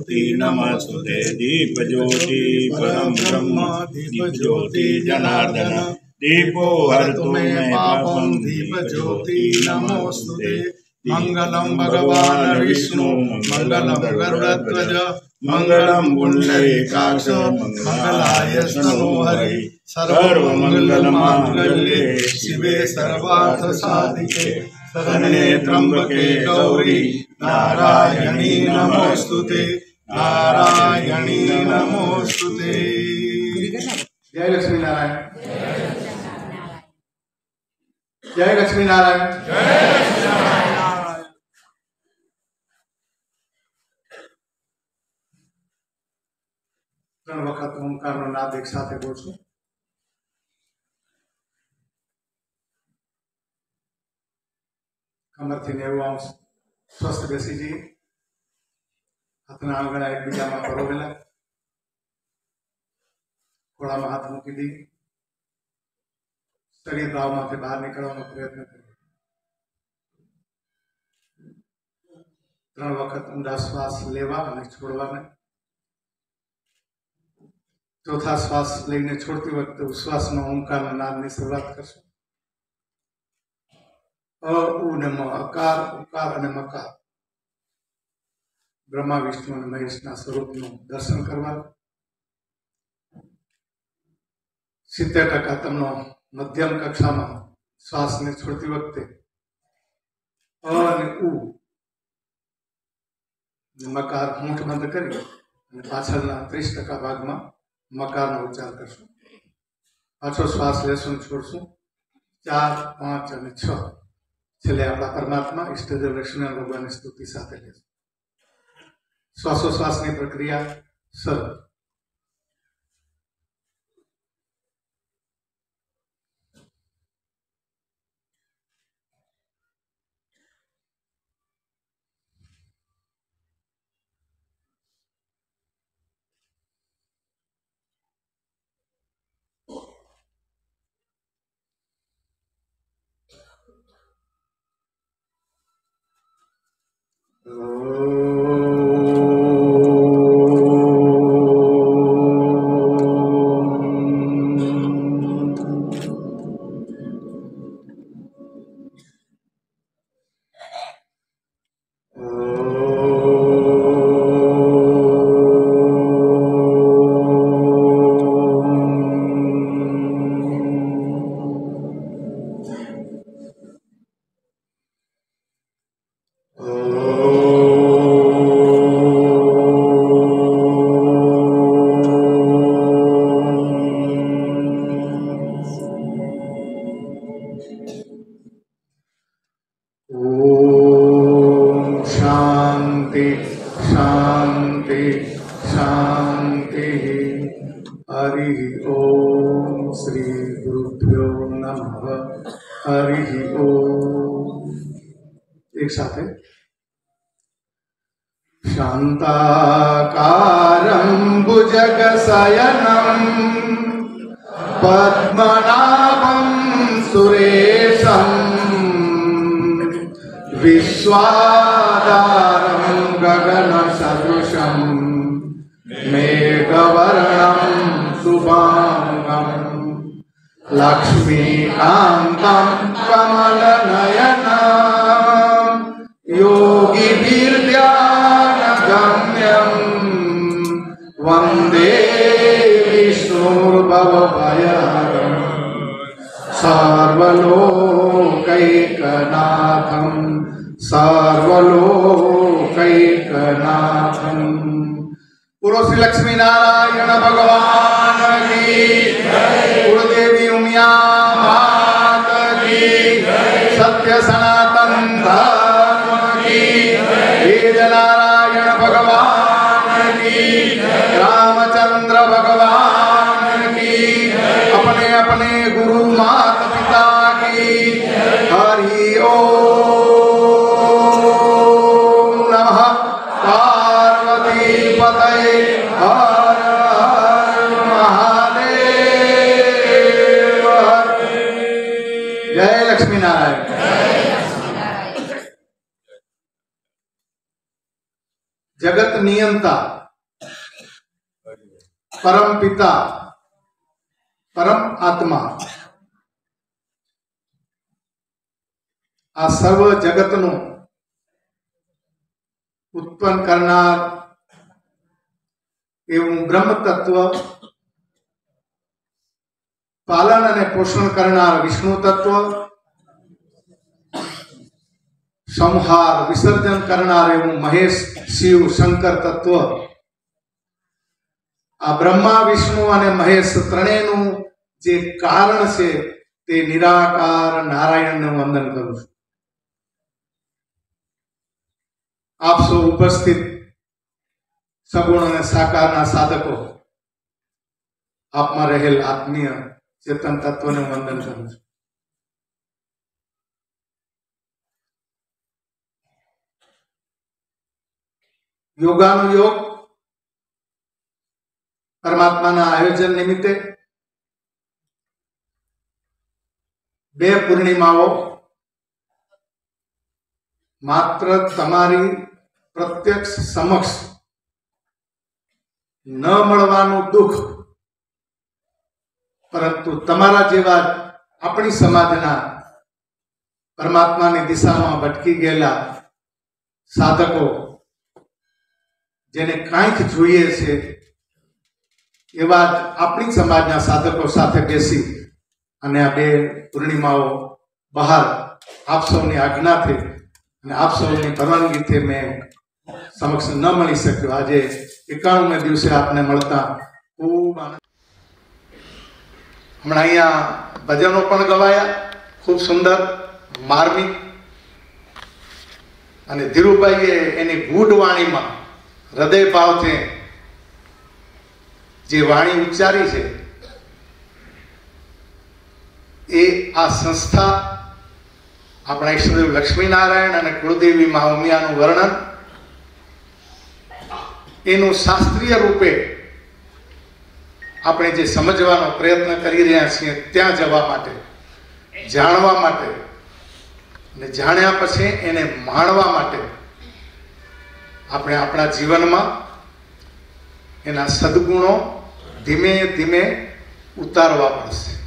ज्योति नमस्तुते। दीप ज्योति परम ब्रह्म दीप ज्योति जनार्दन दीपो हरतु मे पापम दीप ज्योति नमोस्तुते। मंगलम भगवान विष्णु मंगलम गरुड़ध्वज मंगलम पुंडरीकाक्ष मंगलाय तनोहरि सर्वमंगल मांगल्ये शिवे सर्वार्थ साधिके शरण्ये त्र्यंबके गौरी नारायणी नमोस्तुते नारायणी नमोस्तुते। जय लक्ष्मी नारायण जय लक्ष्मी नारायण जय लक्ष्मी नारायण। ત્રણ વખત ઓમકારનો નાદ એક સાથે બોલશું। કમરથી 90 અંશ સ્વસ્થ બેસી જઈએ। હાથના આંગળા એકબીજામાં પરોવેલા, ખોળામાં હાથ મૂકી દઈએ। શરીર ભાવમાંથી બહાર નીકળવાનો પ્રયત્ન કરીએ। 3 વખત ઊંડા શ્વાસ લેવા અને છોડવાના। ચોથા શ્વાસ લઈને છોડતી વખતે ઉશ્વાસનો ઓમકારના નાદની શરૂઆત કરશું। અ ઉ ને મ, અકાર ઉકાર અને મકાર બ્રહ્મા વિષ્ણુ અને મહેશના સ્વરૂપનું દર્શન કરવાનું। 70% તમને મધ્યમ કક્ષામાં શ્વાસને છોડતી વખતે અ અને ઉ મકાર હોઠ બંધ કરી અને પાછળના 30% ભાગમાં મકારનો ઉચ્ચાર કરશું। પાછો શ્વાસ લેશું અને છોડશું। 4, 5 અને 6 છેલ્લે આપણા પરમાત્મા ઈષ્ટદેવ લક્ષ્મીનારાયણ ભગવાનની સ્તુતિ સાથે લેશું। શ્વાસોશ્વાસની પ્રક્રિયા સરળ। शांति शांति। हरि ओम श्री गुरुभ्यो नमः। हरि ओम। एक साथ है। शांताकारं भुजगशयनं पद्मनाभं सुरेशं विश्वाधारं गगनसदृशं मेघवर्णं शुभांगं लक्ष्मीकान्तं कमलनयनं योगिभिर्ध्यानगम्यं वन्दे विष्णुर्भवभयहरं सर्वलोकैकनाथं सर्वलोकैकनाथं। पूर्व श्री लक्ष्मी नारायण भगवान की कुलदेवी उमिया मात की सत्य सनातन धर्म की वेद नारायण भगवान की रामचंद्र भगवान की अपने अपने गुरु माता पिता की। हरि ओम नमः पार्वती पतये हर हर महादेव। जय लक्ष्मी नारायण। जगत नियंता परम पिता, परम आत्मा आ सर्व जगतनु उत्पन्न करनार एवं ब्रह्म तत्व, पालन अने पोषण करनार विष्णु तत्व, संहार विसर्जन करनार एवं महेश शिव शंकर तत्व, आ ब्रह्मा विष्णु अने महेश त्रणेयनु जे कारण छे ते निराकार नारायण ने वंदन करूं छुं। आप सौ उपस्थित सगुण और साकार साधकों, आप में रहेल आत्मीय चेतन तत्व ने वंदन करूं छुं। योगानुयोग परमात्मा ना आयोजन निमित्ते 2 पूर्णिमाओ मात्र तमारी प्रत्यक्ष समक्ष न मळवानुं दुख, परंतु तमारा जेवा अपनी समाजना परमात्मा की दिशा में भटकी गयेला साधको जेने कांईक जोईए छे एवा अपनी समाजना साधकों साथे बेसी अने आ 2 पूर्णिमाओ बहार आप सौनी आज्ञा थी अने आप सौनी परवानगी थी मैं समक्ष न मळी शक्यो। आज 91 दिवसे आपने मळता खूब आनंद। हमणां अहींया भजनो पण गवाया खूब सुंदर मार्मिक, अने धीरुभाईए एनी गूढ़ वाणीमां हृदय भावथी जे वाणी उच्चारी है ए आ संस्था अपना ईष्टदेव लक्ष्मीनारायण और कुलदेवी महाउमिया वर्णन एनु शास्त्रीय रूपे आपणे जे समझवानो प्रयत्न करी रह्या छीए त्यां जवा माटे, जाणवा माटे ने जाण्या पछी एने माणवा माटे आपणे आपणा जीवनमां एना सद्गुणों धीमे धीमे उतारवा पड़शे।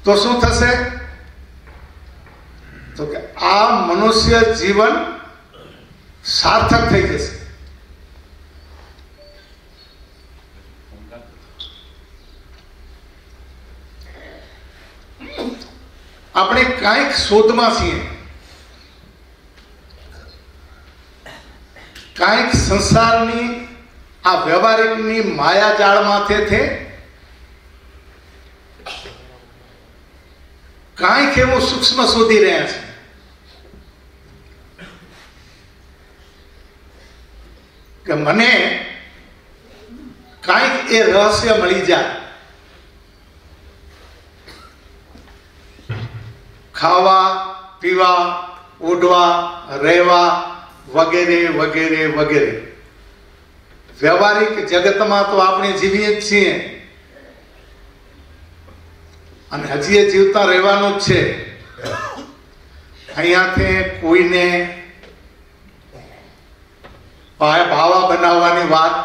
तो शुं थशे? तो कि आ मनुष्य जीवन सार्थक थई जशे। આપણે કાંઈક શોધમાં છીએ, કાંઈક સંસારની આ વ્યવહારિકની માયાજાળમાંથી थे કાંઈક એવું સૂક્ષ્મ શોધી રહ્યા છે કે મને કાંઈક એ રહસ્ય મળી જાય, खावा पीवा उठवा रहवा वगैरह वगैरह वगैरह। व्यवहारिक जगत में तो आपणे जीवीए छीए अने हजी जीवता रहेवानुं ज छे। अहींयाथी कोईने भावा बनाववानी वात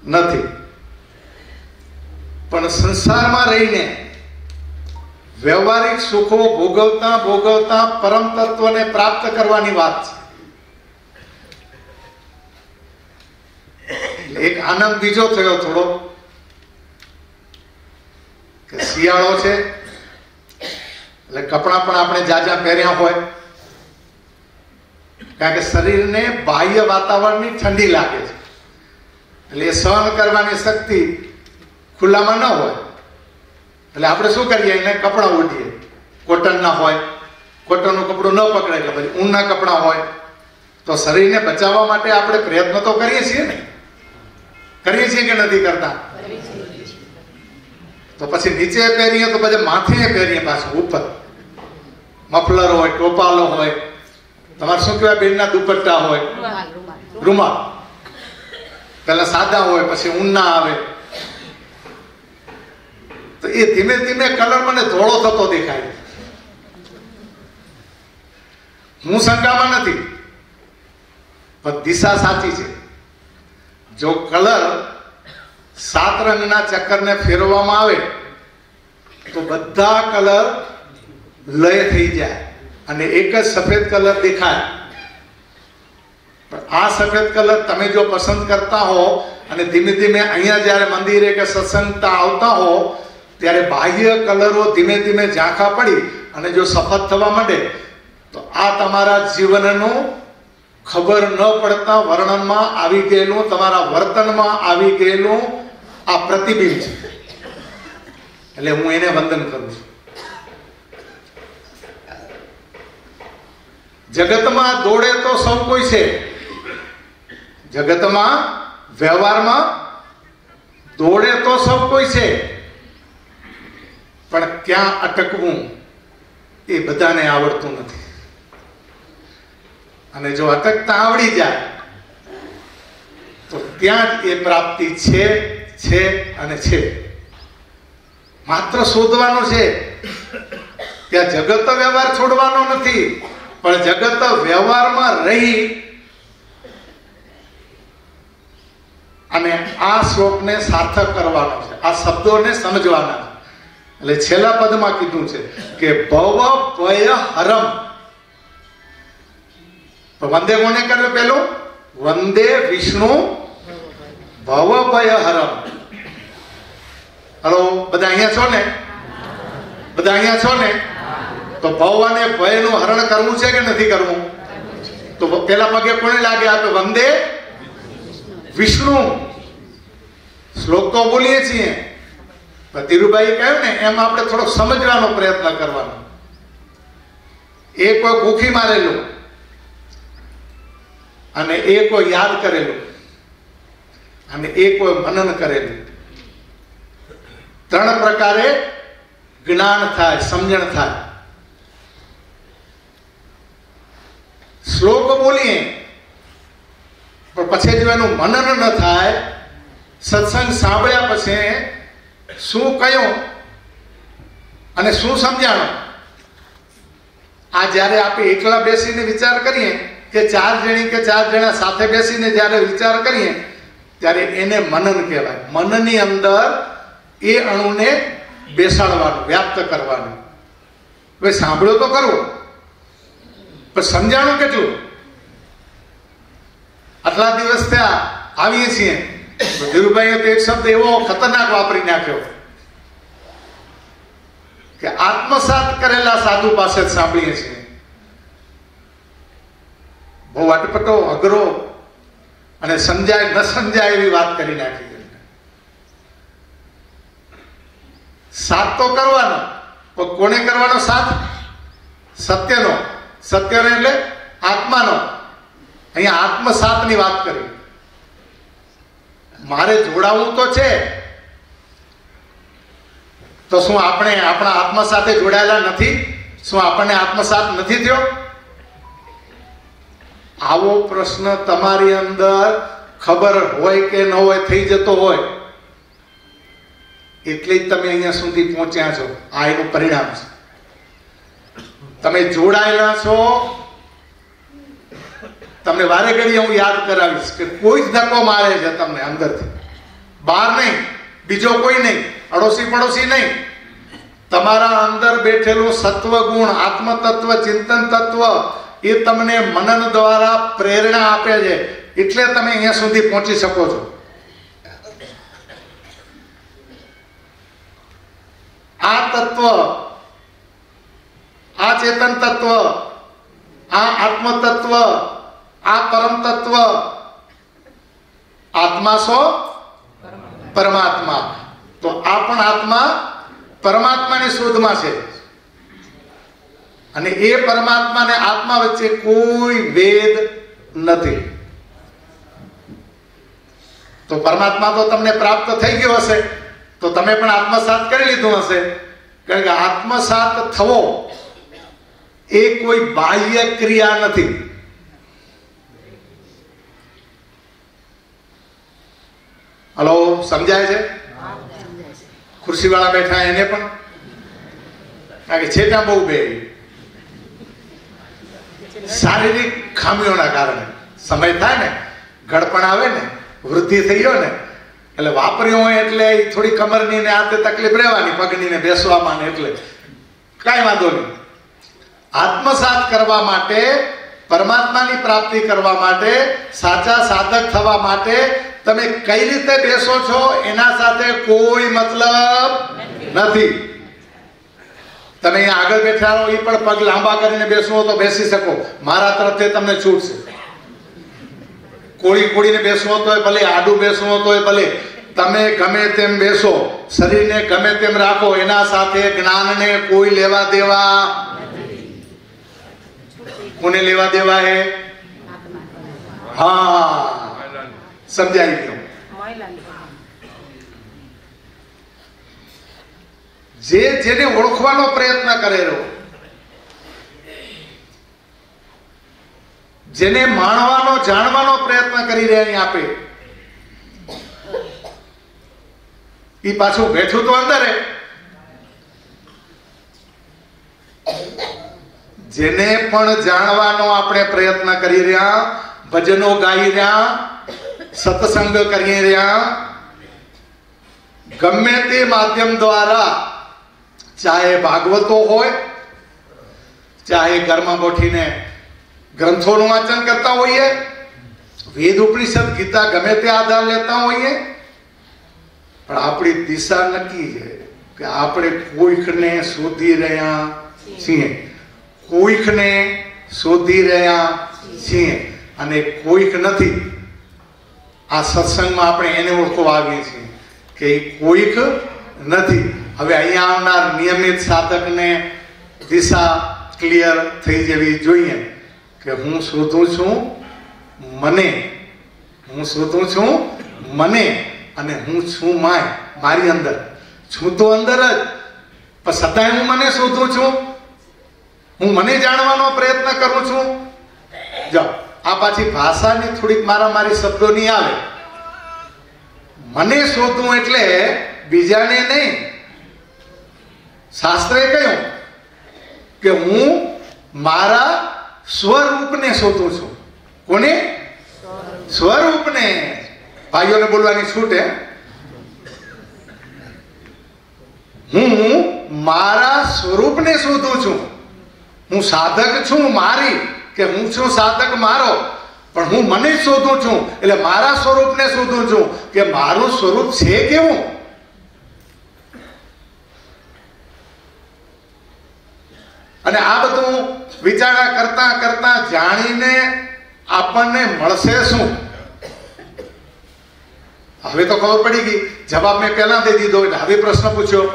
नथी, पण संसारमां रहीने व्यवहारिक सुखों भोगवता भोगवता परम तत्व ने प्राप्त करवानी बात है। एक आनंद बीजो थयो थोड़ो कि शियाळो छे એટલે કપડા પણ આપણે જાજા પહેર્યા હોય કારણ કે શરીરને બાહ્ય વાતાવરણની ઠંડી લાગે છે એટલે એ સહન કરવાની શક્તિ ખુલ્લામાં ન હોય એટલે આપણે શું કરીએ એને કપડા ઓઢીએ, કોટનના હોય, કોટનનું કપડું ન પકડે એટલે પછી ઊનના કપડા હોય તો શરીરને બચાવવા માટે આપણે પ્રયત્ન તો કરીએ છીએ ને, કરીએ છીએ કે નથી કરતા? તો પછી નીચે પહેરીએ તો પછી માથે પહેરીએ પાછું ઉપર મફલર હોય, ટોપાલો હોય, તમારે શું કહેવાય બેનના દુપટ્ટા હોય, રૂમાલ પેલા સાદા હોય પછી ઊનના આવે तो ये धीमे धीमे कलर मने धोळो थतो देखाय। हूँ शंकामां नथी पण दिशा साची छे। જો કલર 7 રંગના ચક્કરને ફેરવવામાં આવે તો બધા કલર લય થઈ જાય અને એક જ સફેદ કલર દેખાય. આ સફેદ કલર તમે જો પસંદ કરતા હો અને ધીમે ધીમે અહીંયા જ્યારે મંદિરે કે સત્સંગતા આવતા હો ત્યારે બાહ્ય કલરો ધીમે ધીમે ઝાંખા પડી અને જો સફેદ થવા માંડે તો આ તમારા જીવનનું ખબર ન પડતા વર્ણનમાં આવી ગયેલું, તમારા વર્તનમાં આવી ગયેલું આ પ્રતિબિંબ છે. એટલે હું એને વંદન કરું છું. જગતમાં દોડે તો સૌ કોઈ છે, જગતમાં વ્યવહારમાં દોડે તો સૌ કોઈ છે, પણ ક્યાં અટકવું એ બધાને આવડતું નથી. અને જો અટકતા આવડી જાય તો ત્યાં જ એ પ્રાપ્તિ છે અને છે. માત્ર શોધવાનું છે. ત્યાં જગત વ્યવહાર છોડવાનો નથી, પણ જગત વ્યવહારમાં રહી અને આ શ્લોકને સાર્થક કરવાનો છે, આ શબ્દોને સમજવાના છે. એટલે છેલ્લા પદમાં કીધું છે કે ભવ ભય હરમ. તો વંદે કોને કર્યું? પેલું વંદે વિષ્ણુ ભવ ભય હરમ. હલો, બધા અહીંયા છો ને? બધા અહીંયા છો ને? તો ભવ અને ભયનું હરણ કરવું છે કે નથી કરવું? તો પેલા પગે કોને લાગે આપે? વંદે વિષ્ણુ. શ્લોક તો બોલીએ છીએ, ધીરુભાઈ કહ્યું ને એમ આપણે થોડોક સમજવાનો પ્રયત્ન કરવાનો. એ કોઈ ભૂખી મારેલું અને એ કોઈ યાદ કરેલું અને એ કોઈ મનન કરેલું. 3 પ્રકારે જ્ઞાન થાય, સમજણ થાય. શ્લોક બોલીએ પણ પછી જો એનું મનન ન થાય, સત્સંગ સાંભળ્યા પછી શું કહ્યું અને શું સમજાણું, આ જ્યારે આપણે એકલા બેસીને વિચાર કરીએ કે 4 જણી કે 4 જણા સાથે બેસીને જ્યારે વિચાર કરીએ ત્યારે એને મનન કહેવાય. મનની અંદર એ અણુને બેસાડવાનું, વ્યાપ્ત કરવાનું. હવે સાંભળ્યો તો કરવો, પણ સમજાણું કેટલું? આટલા દિવસ થયા આવીએ છીએ, ધીરુભાઈએ તો એક શબ્દ એવો ખતરનાક વાપરી નાખ્યો કે આત્મસાત કરેલા સાધુ પાસે જ સાંભળીએ છીએ. બહુ અટપટો, અઘરો અને સમજાય ન સમજાય એવી વાત કરી નાખી. સાથ તો કરવાનો, પણ કોને કરવાનો સાથ? સત્યનો. સત્યનો એટલે આત્માનો. અહીંયા આત્મસાતની વાત કરી. મારે જોડાવું તો છે, તો શું આપણે આપણા આત્મા સાથે જોડાયેલા નથી? શું આપણને આત્મસાત નથી થયો? આવો પ્રશ્ન તમારી અંદર ખબર હોય કે ન હોય થઈ જતો હોય એટલે જ તમે અહીંયા સુધી પહોંચ્યા છો. આ એનું પરિણામ છે. તમે જોડાયેલા છો. તમને વારે ઘડીએ હું યાદ કરાવીશ કે કોઈ જ ધક્કો મારે છે તમને અંદરથી, બહાર નહીં, બીજો કોઈ નહીં, અડોશી પડોશી નહીં. તમારા અંદર બેઠેલું સત્વ ગુણ, આત્મ તત્વ, ચિંતન તત્વ એ તમને મનન દ્વારા પ્રેરણા આપે છે. એટલે તમે અહીંયા સુધી પહોંચી શકો છો. આ તત્વ, આ ચેતન તત્વ, આ આત્મ તત્વ, આ પરમ તત્વ, આત્મા સો પરમાત્મા. તો આ પણ આત્મા પરમાત્માની શોધમાં છે અને એ પરમાત્મા ને આત્મા વચ્ચે કોઈ ભેદ નથી. તો પરમાત્મા તો તમને પ્રાપ્ત થઈ ગયો હશે તો તમે પણ આત્મસાત કરી લીધું હશે. કારણ કે આત્મસાત થવો એ કોઈ બાહ્ય ક્રિયા નથી. હલો, સમજાય છે? ખુરશી વાળા બેઠા એને પણ, કારણ કે છેટા બહુ બે શારીરિક ખામીઓના કારણે સમય થાય ને, ગળપણ આવે ને વૃદ્ધિ થઈ ગયો ને એટલે વાપર્યું હોય એટલે થોડી કમરની ને હાથે તકલીફ રહેવાની, પગની ને બેસવામાં ને, એટલે કાંઈ વાંધો નહીં. આત્મસાત કરવા માટે, પરમાત્માની પ્રાપ્તિ કરવા માટે, સાચા સાધક થવા માટે તમે કઈ રીતે બેસો છો એના સાથે કોઈ મતલબ નથી. તમે અહીંયા આગળ બેઠા રહો, એ પણ પગ લાંબા કરીને બેસવું હોય તો બેસી શકો, મારા તરફથી તમને છૂટ છે. કોળીને બેસવું હોય તો ભલે, આડું બેસવું હોય તો ભલે, તમે ગમે તેમ બેસો, શરીરને ગમે તેમ રાખો, એના સાથે જ્ઞાનને કોઈ લેવા દેવા. કોને લેવા દેવા હે? હા, સમજાઈ ગયો. જેને ઓળખવાનો પ્રયત્ન કરેલો, જેને માણવાનો, જાણવાનો પ્રયત્ન કરી રહ્યા આપે, એ પાછું બેઠું તો અંદર. જેને પણ જાણવાનો આપણે પ્રયત્ન કરી રહ્યા, ભજનો ગાઈ રહ્યા, સત્સંગ કરી રહ્યા, ગમે તે માધ્યમ દ્વારા, ચાહે ભાગવતો હોય, ચાહે ઘરમાં બેઠીને ગ્રંથોનું વાંચન કરતા હોઈએ, વેદ ઉપનિષદ ગીતા ગમે તે આધાર લેતા હોઈએ, પણ આપણી દિશા નક્કી છે કે આપણે કોઈકને શોધી રહ્યા છીએ, કોઈકને શોધી રહ્યા છીએ, અને કોઈક નથી. આ સત્સંગમાં આપણે એને ઓળખવા આવીએ છીએ કે કોઈક નથી. હવે અહીંયા આવનાર નિયમિત સાધકને દિશા ક્લિયર થઈ જવી જોઈએ કે હું શોધું છું મને, હું શોધું છું મને, અને હું છું મારી અંદર છું તો અંદર જ, પણ છતાંય હું મને શોધું છું, હું મને જાણવાનો પ્રયત્ન કરું છું. જો આ પાછી ભાષાની થોડીક મારી શબ્દોની આવે. મને શોધવું એટલે બીજાને નહીં. શાસ્ત્રે કહ્યું કે હું મારા સ્વરૂપને શોધું છું. કોને? સ્વરૂપને. ભાઈઓને બોલવાની છૂટ હે. હું મારા સ્વરૂપને શોધું છું. હું સાધક છું મારી, કે હું છું સાધક મારો, પણ હું મને જ શોધું છું. એટલે મારા સ્વરૂપને શોધું છું કે મારું સ્વરૂપ છે કેવું. અને આ બધું વિચારણા કરતા કરતા જાણીને આપણને મળશે શું? હવે તો ખબર પડી ગઈ, જવાબ મેં પહેલા દઈ દીધો. એટલે હવે પ્રશ્ન પૂછ્યો.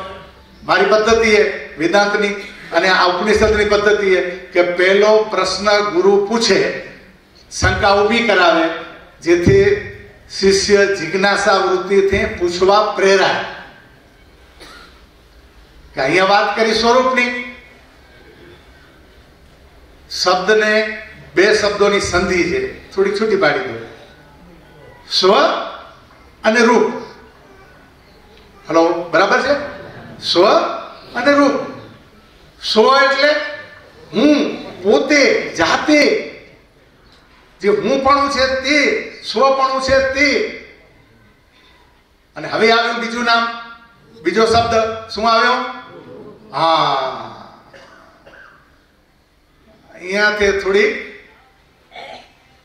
મારી પદ્ધતિ એ વેદાંતની અને આ ઉપનિષદની પદ્ધતિ એ કે પહેલો પ્રશ્ન ગુરુ પૂછે, શંકા ઊભી કરાવે, જેથી શિષ્ય જિજ્ઞાસા વૃત્તિથી પૂછવા પ્રેરાય. કે અહીંયા વાત કરી સ્વરૂપની. શબ્દને બે શબ્દોની સંધિ છે, થોડી છૂટી પાડી દો. સ્વ અને રૂપ. હલો, બરાબર છે? સ્વ અને રૂપ. સ્વ એટલે હું, પોતે, જાતે, જે હુંપણું છે તે, સ્વપણું છે તે. અને હવે આવ્યું બીજું નામ, બીજો શબ્દ શું આવ્યો? હા, અહીંયાથી થોડી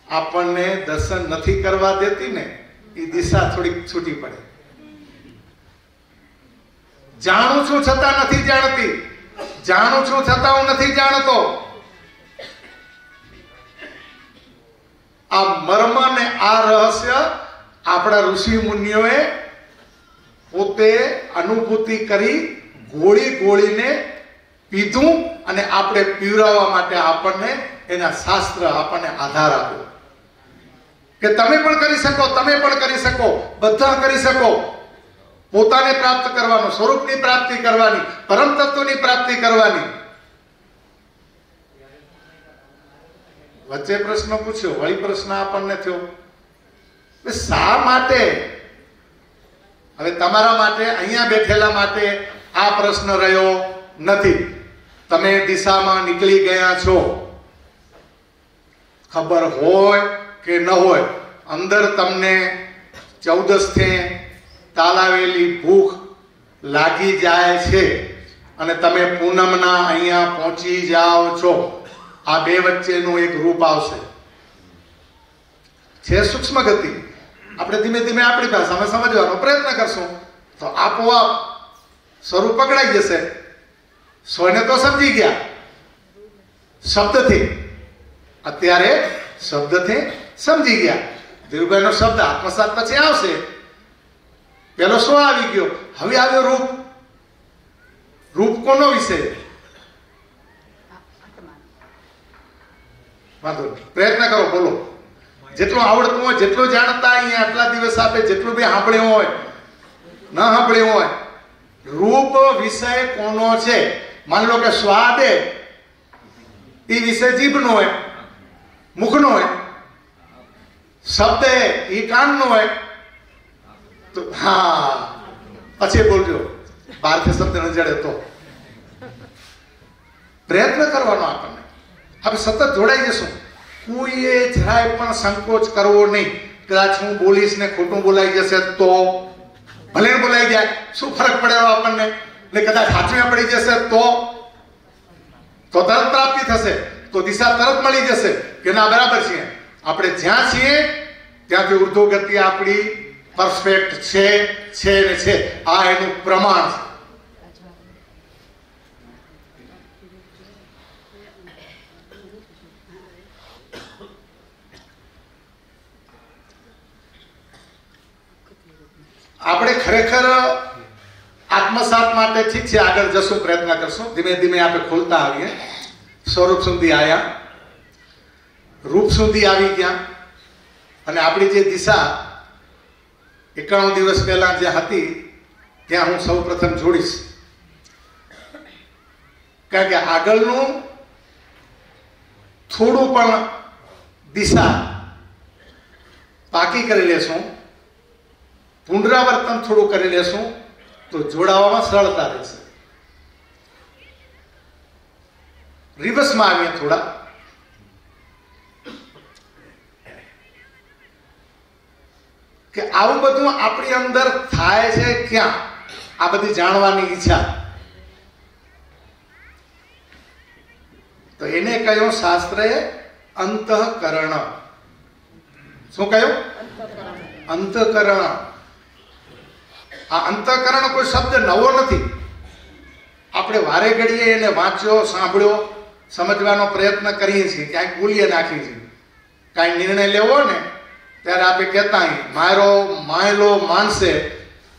આપણને દર્શન નથી કરવા દેતી ને, એ દિશા થોડીક છૂટી પડે. જાણું છું છતાં નથી જાણતી, જાણું છું છતાં હું નથી જાણતો. આ મર્મ ને આ રહસ્ય આપણા ઋષિ મુનિઓએ પોતે અનુભૂતિ કરી, ગોળી ગોળીને પીધું, અને આપણે પીવરાવવા માટે આપણને એના શાસ્ત્ર આપણને આધાર આપ્યો કે તમે પણ કરી શકો, તમે પણ કરી શકો, બધા કરી શકો. પોતાને પ્રાપ્ત કરવાનું, સ્વરૂપની પ્રાપ્તિ કરવાની, પરમ તત્વની પ્રાપ્તિ કરવાની. વચ્ચે પ્રશ્ન પૂછ્યો, વળી પ્રશ્ન આપણને થયો શા માટે? હવે તમારા માટે, અહીંયા બેઠેલા માટે આ પ્રશ્ન રહ્યો નથી. તમે દિશામાં નીકળી ગયા છો, ખબર હોય કે ન હોય, અંદર તમને 14 તાલાવેલી ભૂખ લાગી જાય છે અને તમે પૂનમના અહીંયા પહોંચી જાઓ છો, આ બે વચ્ચેનું એક રૂપ આવશે. છે સૂક્ષ્મ ગતિ. આપણે ધીમે ધીમે આપણી ભાષામાં સમજવાનો પ્રયત્ન કરશું તો આપોઆપ સ્વરૂપ પકડાઈ જશે. સ્વને તો સમજી ગયા શબ્દથી, અત્યારે શબ્દથી સમજી ગયા. ધીરુભાઈનો શબ્દ આત્મસાત પછી આવશે. પેલો સ્વ આવી ગયો, હવે આવ્યો રૂપ. રૂપ કોનો વિશે? વાંધો નહીં, પ્રયત્ન કરો, બોલો. જેટલું આવડતું હોય, જેટલું જાણતા અહીંયા આટલા દિવસ આપે, જેટલું બી સાંભળ્યું હોય ન સાંભળ્યું હોય, રૂપ વિષય કોનો છે? માની લો કે સ્વાદ એ વિષય જીભનો હોય, મુખનો હોય. શબ્દ એ કાનનો હોય. તો હા, પછી બોલજો, બહારથી શબ્દ ન જડે તો. પ્રયત્ન કરવાનો આપણને. આપણે સતત જોડાઈ જશું. કોઈએ જરાય પણ સંકોચ કરવો નહીં. કદાચ હું બોલીશ ને ખોટું બોલાઈ જશે તો ભલે બોલાઈ જાય, શું ફરક પડેલો આપણને? ને કદાચ સાચું પડી જશે તો તરત પ્રાપ્તિ થશે, તો દિશા તરત મળી જશે કે ના બરાબર છીએ. આપણે જ્યાં છીએ ત્યાંથી ઉર્ધ્વ ગતિ આપણી પરફેક્ટ છે ને છે. આ એનું પ્રમાણ છે. આપણે ખરેખર આત્મસાત માટે ઠીક છે, આગળ જશું, પ્રયત્ન કરશું. ધીમે ધીમે આપણે ખોલતા આવીએ. સ્વરૂપ સુધી આવ્યા, રૂપ સુધી આવી ગયા, અને આપણી જે દિશા 91 દિવસ પહેલા જે હતી ત્યાં હું સૌ પ્રથમ જોડીશ. કારણ કે આગળનું થોડું પણ દિશા પાકી કરી લેશું, પુનરાવર્તન થોડું કરી લેશું તો જોડાવામાં સરળતા રહેશે. રિવર્સમાં આવીએ થોડા. કે આવું બધું આપણી અંદર થાય છે ક્યાં? આ બધી જાણવાની ઈચ્છા. તો એને કહ્યું શાસ્ત્રએ અંતઃકરણ. શું કહ્યું? અંતઃકરણ. આ અંતઃકરણ કોઈ શબ્દ નવો નથી. આપણે વારે ઘડીએ એને વાંચ્યો, સાંભળ્યો, સમજવાનો પ્રયત્ન કરીએ છીએ, ક્યાંક ભૂલીએ નાખીએ છીએ. કાંઈ નિર્ણય લેવો ને ત્યારે આપણે કહેતા મારો માયલો માનશે,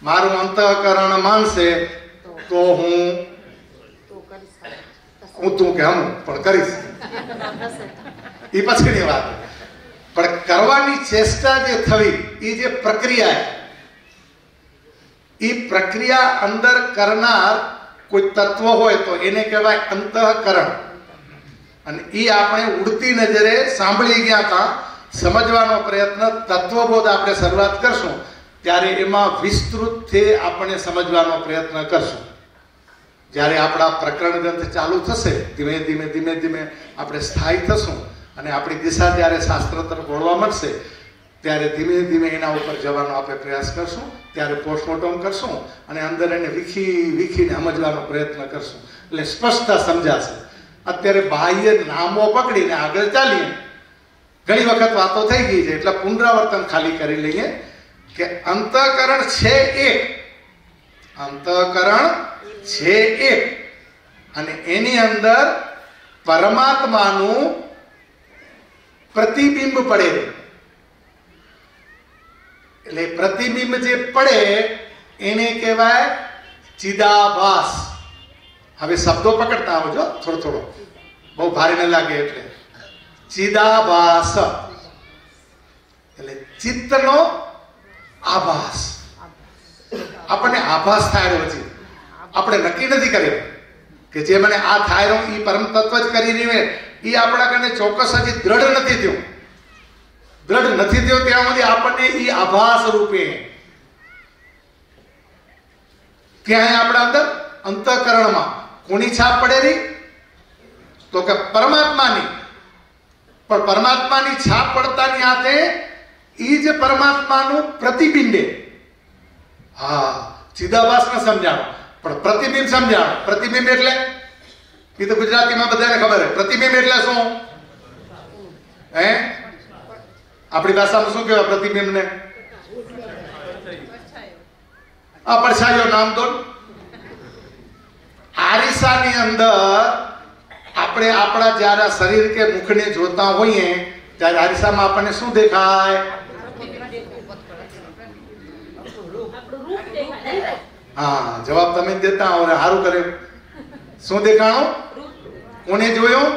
મારું અંતઃકરણ માનશે તો હું તું કે હું પણ કરીશ. એ પછીની વાત. પણ કરવાની ચેષ્ટા જે થવી, એ જે પ્રક્રિયા, એ પ્રક્રિયા અંદર કરનાર કોઈ તત્વ હોય તો એને કહેવાય અંતઃકરણ. અને એ આપણે ઉડતી નજરે સાંભળી ગયા હતા, સમજવાનો પ્રયત્ન, તત્વબોધ આપણે શરૂઆત કરશું ત્યારે એમાં વિસ્તૃતથી આપણે સમજવાનો પ્રયત્ન કરશું. જ્યારે આપણા પ્રકરણ ગ્રંથ ચાલુ થશે, ધીમે ધીમે ધીમે ધીમે આપણે સ્થાયી થશું અને આપણી દિશા જ્યારે શાસ્ત્ર તરફ વળવા મળશે ત્યારે ધીમે ધીમે એના ઉપર જવાનો આપણે પ્રયાસ કરશું. ત્યારે પોસ્ટમોર્ટમ કરશું અને અંદર એને વીખીને સમજવાનો પ્રયત્ન કરશું એટલે સ્પષ્ટતા સમજાશે. અત્યારે બાહ્ય નામો પકડીને આગળ ચાલીએ. ઘણી વખત વાતો થઈ ગઈ છે એટલે પુનરાવર્તન ખાલી કરી લઈએ કે અંતઃકરણ છે એક. અંતઃકરણ છે એક અને એની અંદર પરમાત્માનું પ્રતિબિંબ પડે. એટલે પ્રતિબિંબ જે પડે એને કહેવાય ચિદાભાસ. હવે શબ્દો પકડતા આવજો થોડો, બહુ ભારે ન લાગે. એટલે ચિદાભાસ એટલે ચિત્તનો આભાસ. આપણને આભાસ થાય છે, આપણે નક્કી નથી કર્યો કે જે મને આ થાય એ પરમ તત્વ જ કરી રહ્યું, એ આપણા કને ચોક્કસ હજી દ્રઢ નથી થયું. દ્રઢ નથી થયો ત્યાં સુધી આપણને એ આભાસ રૂપે ક્યાંય આપણા અંદર અંતઃકરણમાં કોની છાપ પડેલી? તો કે પરમાત્માની. પણ પરમાત્માની છાપ પડતાની હાથે એ જે પરમાત્માનું પ્રતિબિંબ. હા, ચિદાભાસ ને સમજાણો, પણ પ્રતિબિંબ સમજાણો. પ્રતિબિંબ એટલે એ તો ગુજરાતીમાં બધાને ખબર છે. પ્રતિબિંબ એટલે શું? હે, આપણી ભાષામાં શું કહેવાય પ્રતિબિંબ ને? આ પડછાયો નામ તો. આરીસાની અંદર આપણે આપણા જ્યારે શરીર કે મુખને જોતા હોઈએ ત્યારે આરીસામાં આપણને શું દેખાય? હા, જવાબ તમે જ દેતા હો, સારું કરે. શું દેખાણું? કોને જોયું?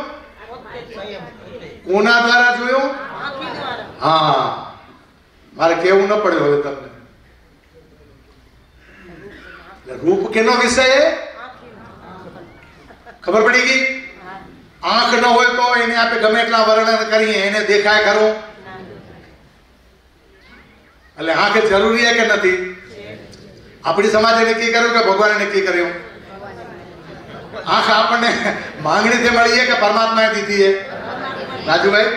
કોના દ્વારા જોયું? હા, મારે કેવું ન પડ્યું હવે તમને. રૂપ કેનો વિષય? ખબર પડી ગઈ? આંખ ન હોય તો એને આપણે ગમે એટલા વર્ણન કરીએ એને દેખાય ખરું? એટલે આંખ જરૂરી છે કે નથી? આપણી સમાજે નક્કી કર્યું કે ભગવાને નક્કી કર્યું? આંખ આપણને માંગણીથી મળી છે કે પરમાત્માએ દીધી છે? રાજુભાઈ,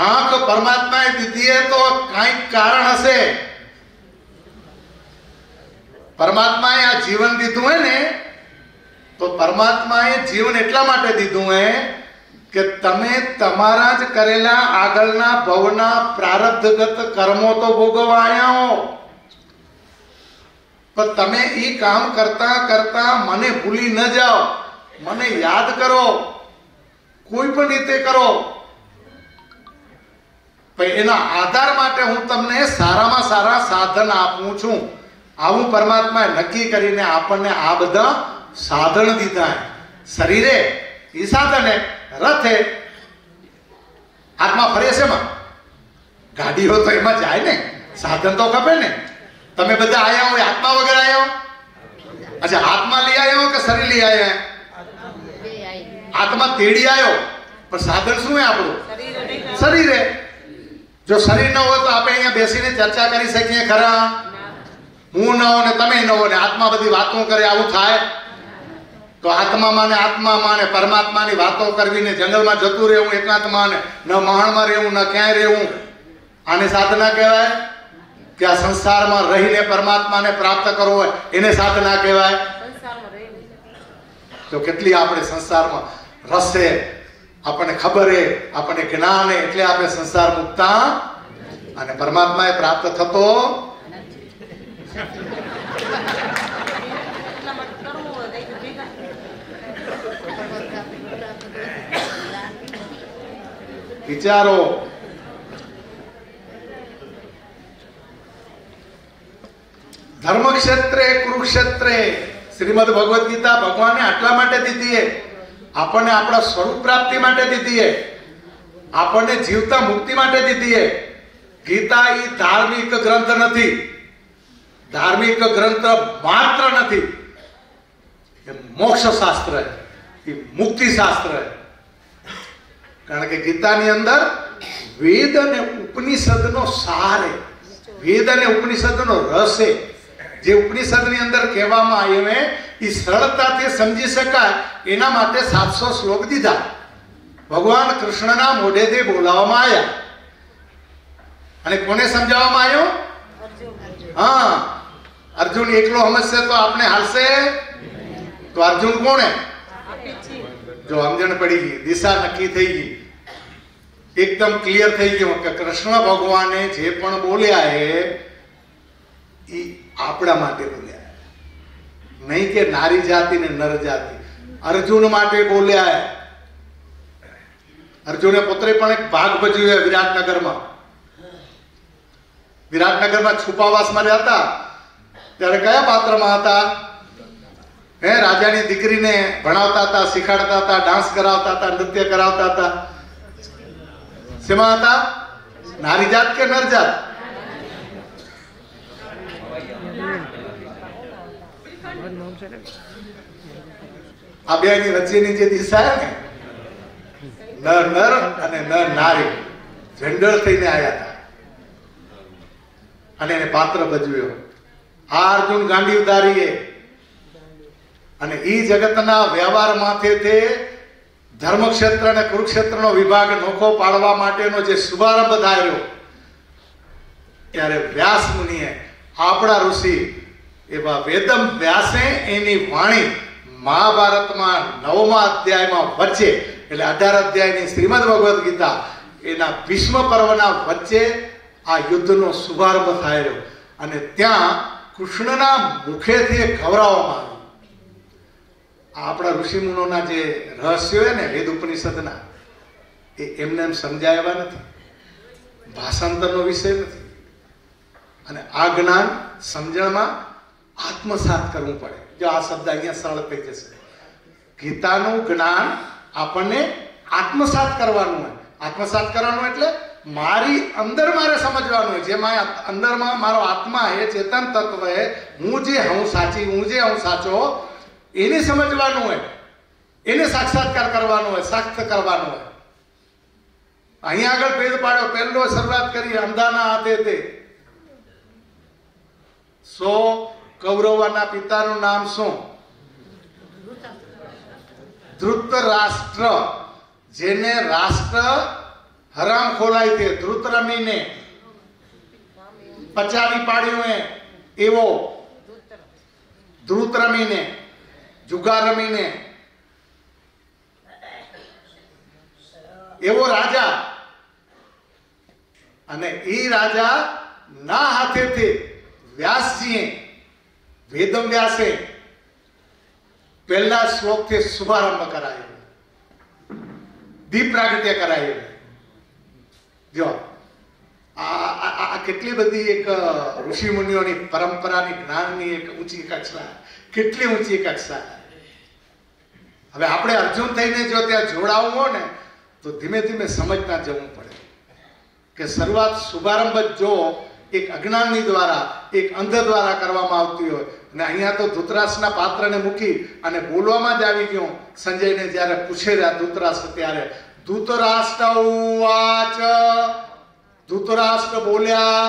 આંખ પરમાત્માએ દીધી છે તો કઈક કારણ હશે. પરમાત્માએ આ જીવન દીધું હોય ને તો પરમાત્માએ જીવન એટલા માટે દીધું હોય કે તમે તમારા જ કરેલા આગળના ભવના પ્રારબ્ધગત કર્મો તો ભોગવવા આવ્યા હો, પણ તમે એ કામ કરતા કરતા મને ભૂલી ન જાઓ, મને યાદ કરો, કોઈ પણ રીતે કરો. એના આધાર માટે હું તમને સારામાં સારા સાધન આપું છું. આવું પરમાત્માએ નક્કી કરીને આપણને આ બધા સાધન દીધા. શરીરે એ સાધને, રથે હાથમાં ફરે છે, એમાં ગાડીઓ તો એમાં જાય ને, સાધન તો ખપે ને. તમે બધા આયા હોય હાથમાં વગર આયા હો? અચ્છા, હાથમાં લઈ આવ્યા હો કે શરીર લઈ આવ્યા? હાથમાં તેડી આવ્યો, પણ સાધન શું હે આપણું? શરીરે. જો શરીર ન હોય તો આપણે અહીંયા બેસીને ચર્ચા કરી શકીએ ખરા? હું ન હો ને તમે ન હો ને આત્મા બધી વાતો કરે, આવું થાય? તો આત્મામાં ને આત્મામાં ને પરમાત્માની વાતો કરવીને જંગલમાં જતું રહેવું એકાંતમાં ને ન મહાણમાં રહેવું ન ક્યાંય રહેવું, આને સાધના કહેવાય? કે આ સંસારમાં રહીને પરમાત્માને પ્રાપ્ત કરવો હોય એને સાધના કહેવાય? તો કેટલી આપણે સંસારમાં રસે, આપણને ખબર હે, આપણને જ્ઞાન હે, એટલે આપણે સંસાર મુક્તા અને પરમાત્માએ પ્રાપ્ત થતો. વિચારો. ધર્મક્ષેત્રે કુરુક્ષેત્રે શ્રીમદ ભગવદ ગીતા ભગવાને આટલા માટે દીધી છે, આપણને આપણા સ્વરૂપ પ્રાપ્તિ માટે દીધી છે, આપણને જીવતા મુક્તિ માટે દીધી છે. ગીતા એ ધાર્મિક ગ્રંથ નથી, ધાર્મિક ગ્રંથ માત્ર નથી, એ મોક્ષ શાસ્ત્ર છે, એ મુક્તિ શાસ્ત્ર છે. કારણ કે ગીતાની અંદર વેદ અને ઉપનિષદનો સાર છે, વેદ અને ઉપનિષદનો રસ છે. જે ઉપનિષદની અંદર કહેવામાં આવ્યું એ સરળતાથી સમજી શકાય એના માટે 700 શ્લોક દીધા. ભગવાન કૃષ્ણના મોઢેથી બોલાવવામાં આવ્યા. અને કોને સમજાવવામાં આવ્યો? હા, અર્જુન એકલો સમજશે તો આપણે હાલશે? તો અર્જુન કોણે? જો સમજણ પડી ગઈ, દિશા નક્કી થઈ ગઈ, એકદમ ક્લિયર થઈ ગયું કે કૃષ્ણ ભગવાને જે પણ બોલ્યા એ આપણા માટે બોલ્યા, નહીં કે નારી જાતિ ને નર જાતિ. અર્જુન માટે બોલ્યા. અર્જુને પોતે પણ એક ભાગ ભજવ્યો વિરાટનગરમાં. વિરાટનગરમાં છુપાવાસમાં રહેતા ત્યારે કયા પાત્રમાં હતા? હે, રાજાની દીકરીને ભણાવતા હતા, શીખાડતા હતા, ડાન્સ કરાવતા હતા, નૃત્ય કરાવતા હતા. શેમાં હતા? નારી જાત કે નર જાત? આ બે ની વચ્ચેની જે દિશા ને, નર નર અને નર નારી જેન્ડર થઈને આવ્યા હતા અને એને પાત્ર ભજવ્યો. આ અર્જુન ગાંડી ઉતારીએ અને ઈ જગતના વ્યવહાર માથે તે ધર્મક્ષેત્ર અને કુરુક્ષેત્રનો વિભાગ નોખો પાડવા માટેનો જે શુભારંભ થયો ત્યારે વ્યાસ મુનિએ, આપણા ઋષિ એવા વેદમ વ્યાસે એની વાણી મહાભારતમાં 9મા અધ્યાયમાં વચ્ચે, એટલે 18 અધ્યાયની શ્રીમદ ભગવદ્ ગીતા એના ભીષ્મ પર્વના વચ્ચે આ યુદ્ધનો શુભારંભ થયો અને ત્યાં કૃષ્ણના મુખેથી ખવડાવવામાં આવ્યું. આપણા ઋષિમુનોના જે રહસ્યો હોય ને વેદ ઉપનિષદના, એ એમને એમ સમજાવ્યા નથી, ભાષાંતરનો વિષય નથી. અને આ જ્ઞાન સમજણમાં આત્મસાત કરવું પડે. જો આ શબ્દ અહીંયા સરળ થઈ જશે. ગીતાનું જ્ઞાન આપણને આત્મસાત કરવાનું હોય. આત્મસાત કરવાનું એટલે મારી અંદર મારે સમજવાનું હોય. જેમાં અંદરમાં મારો આત્મા એ ચેતન તત્વ એ હું જે હું સાચી, હું જે હું સાચો, એને સમજવાનું હોય, એને સાક્ષાત્કાર કરવાનું હોય, સાક્ષ કરવાનું હોય. અહીંયા આગળ ભેદ પાડ્યો. પહેલો શરૂઆત કરી અંધાના હાથે તે. કૌરવોના પિતાનું નામ શું? ધૃતરાષ્ટ્ર. જેને રાષ્ટ્ર હરામ ખોલાય તે ધ્રુત રમીને પચાવી પાડ્યું એવો ધ્રુત રમીને, જુગાર રમીને એવો રાજા. અને એ રાજા ના હાથેથી વ્યાસજીએ, વેદમ વ્યાસે પહેલા શ્લોકથી શુભારંભ કરાયો, દીપ પ્રાગટ્ય કરાયું. જો આ કેટલી બધી એક ઋષિ મુનિઓની પરંપરાની જ્ઞાનની એક ઊંચી કક્ષા, કેટલી ઊંચી કક્ષા. હવે આપણે અર્જુન થઈને જો ત્યાં જોડાવું હોય ને તો ધીમે ધીમે સમજતા જવું પડે કે શરૂઆત શુભારંભ જો એક અજ્ઞાનની દ્વારા, એક અંધ દ્વારા કરવામાં આવતી હોય, અને અહીંયા તો ધૃતરાષ્ટ્રના પાત્રને મૂકી અને બોલવામાં જ આવી ગયો. સંજયને જ્યારે પૂછે રહ્યા ધૃતરાષ્ટ્ર, ત્યારે ધૃતરાષ્ટ્ર ઉવાચ, ધૃતરાષ્ટ્ર બોલ્યા.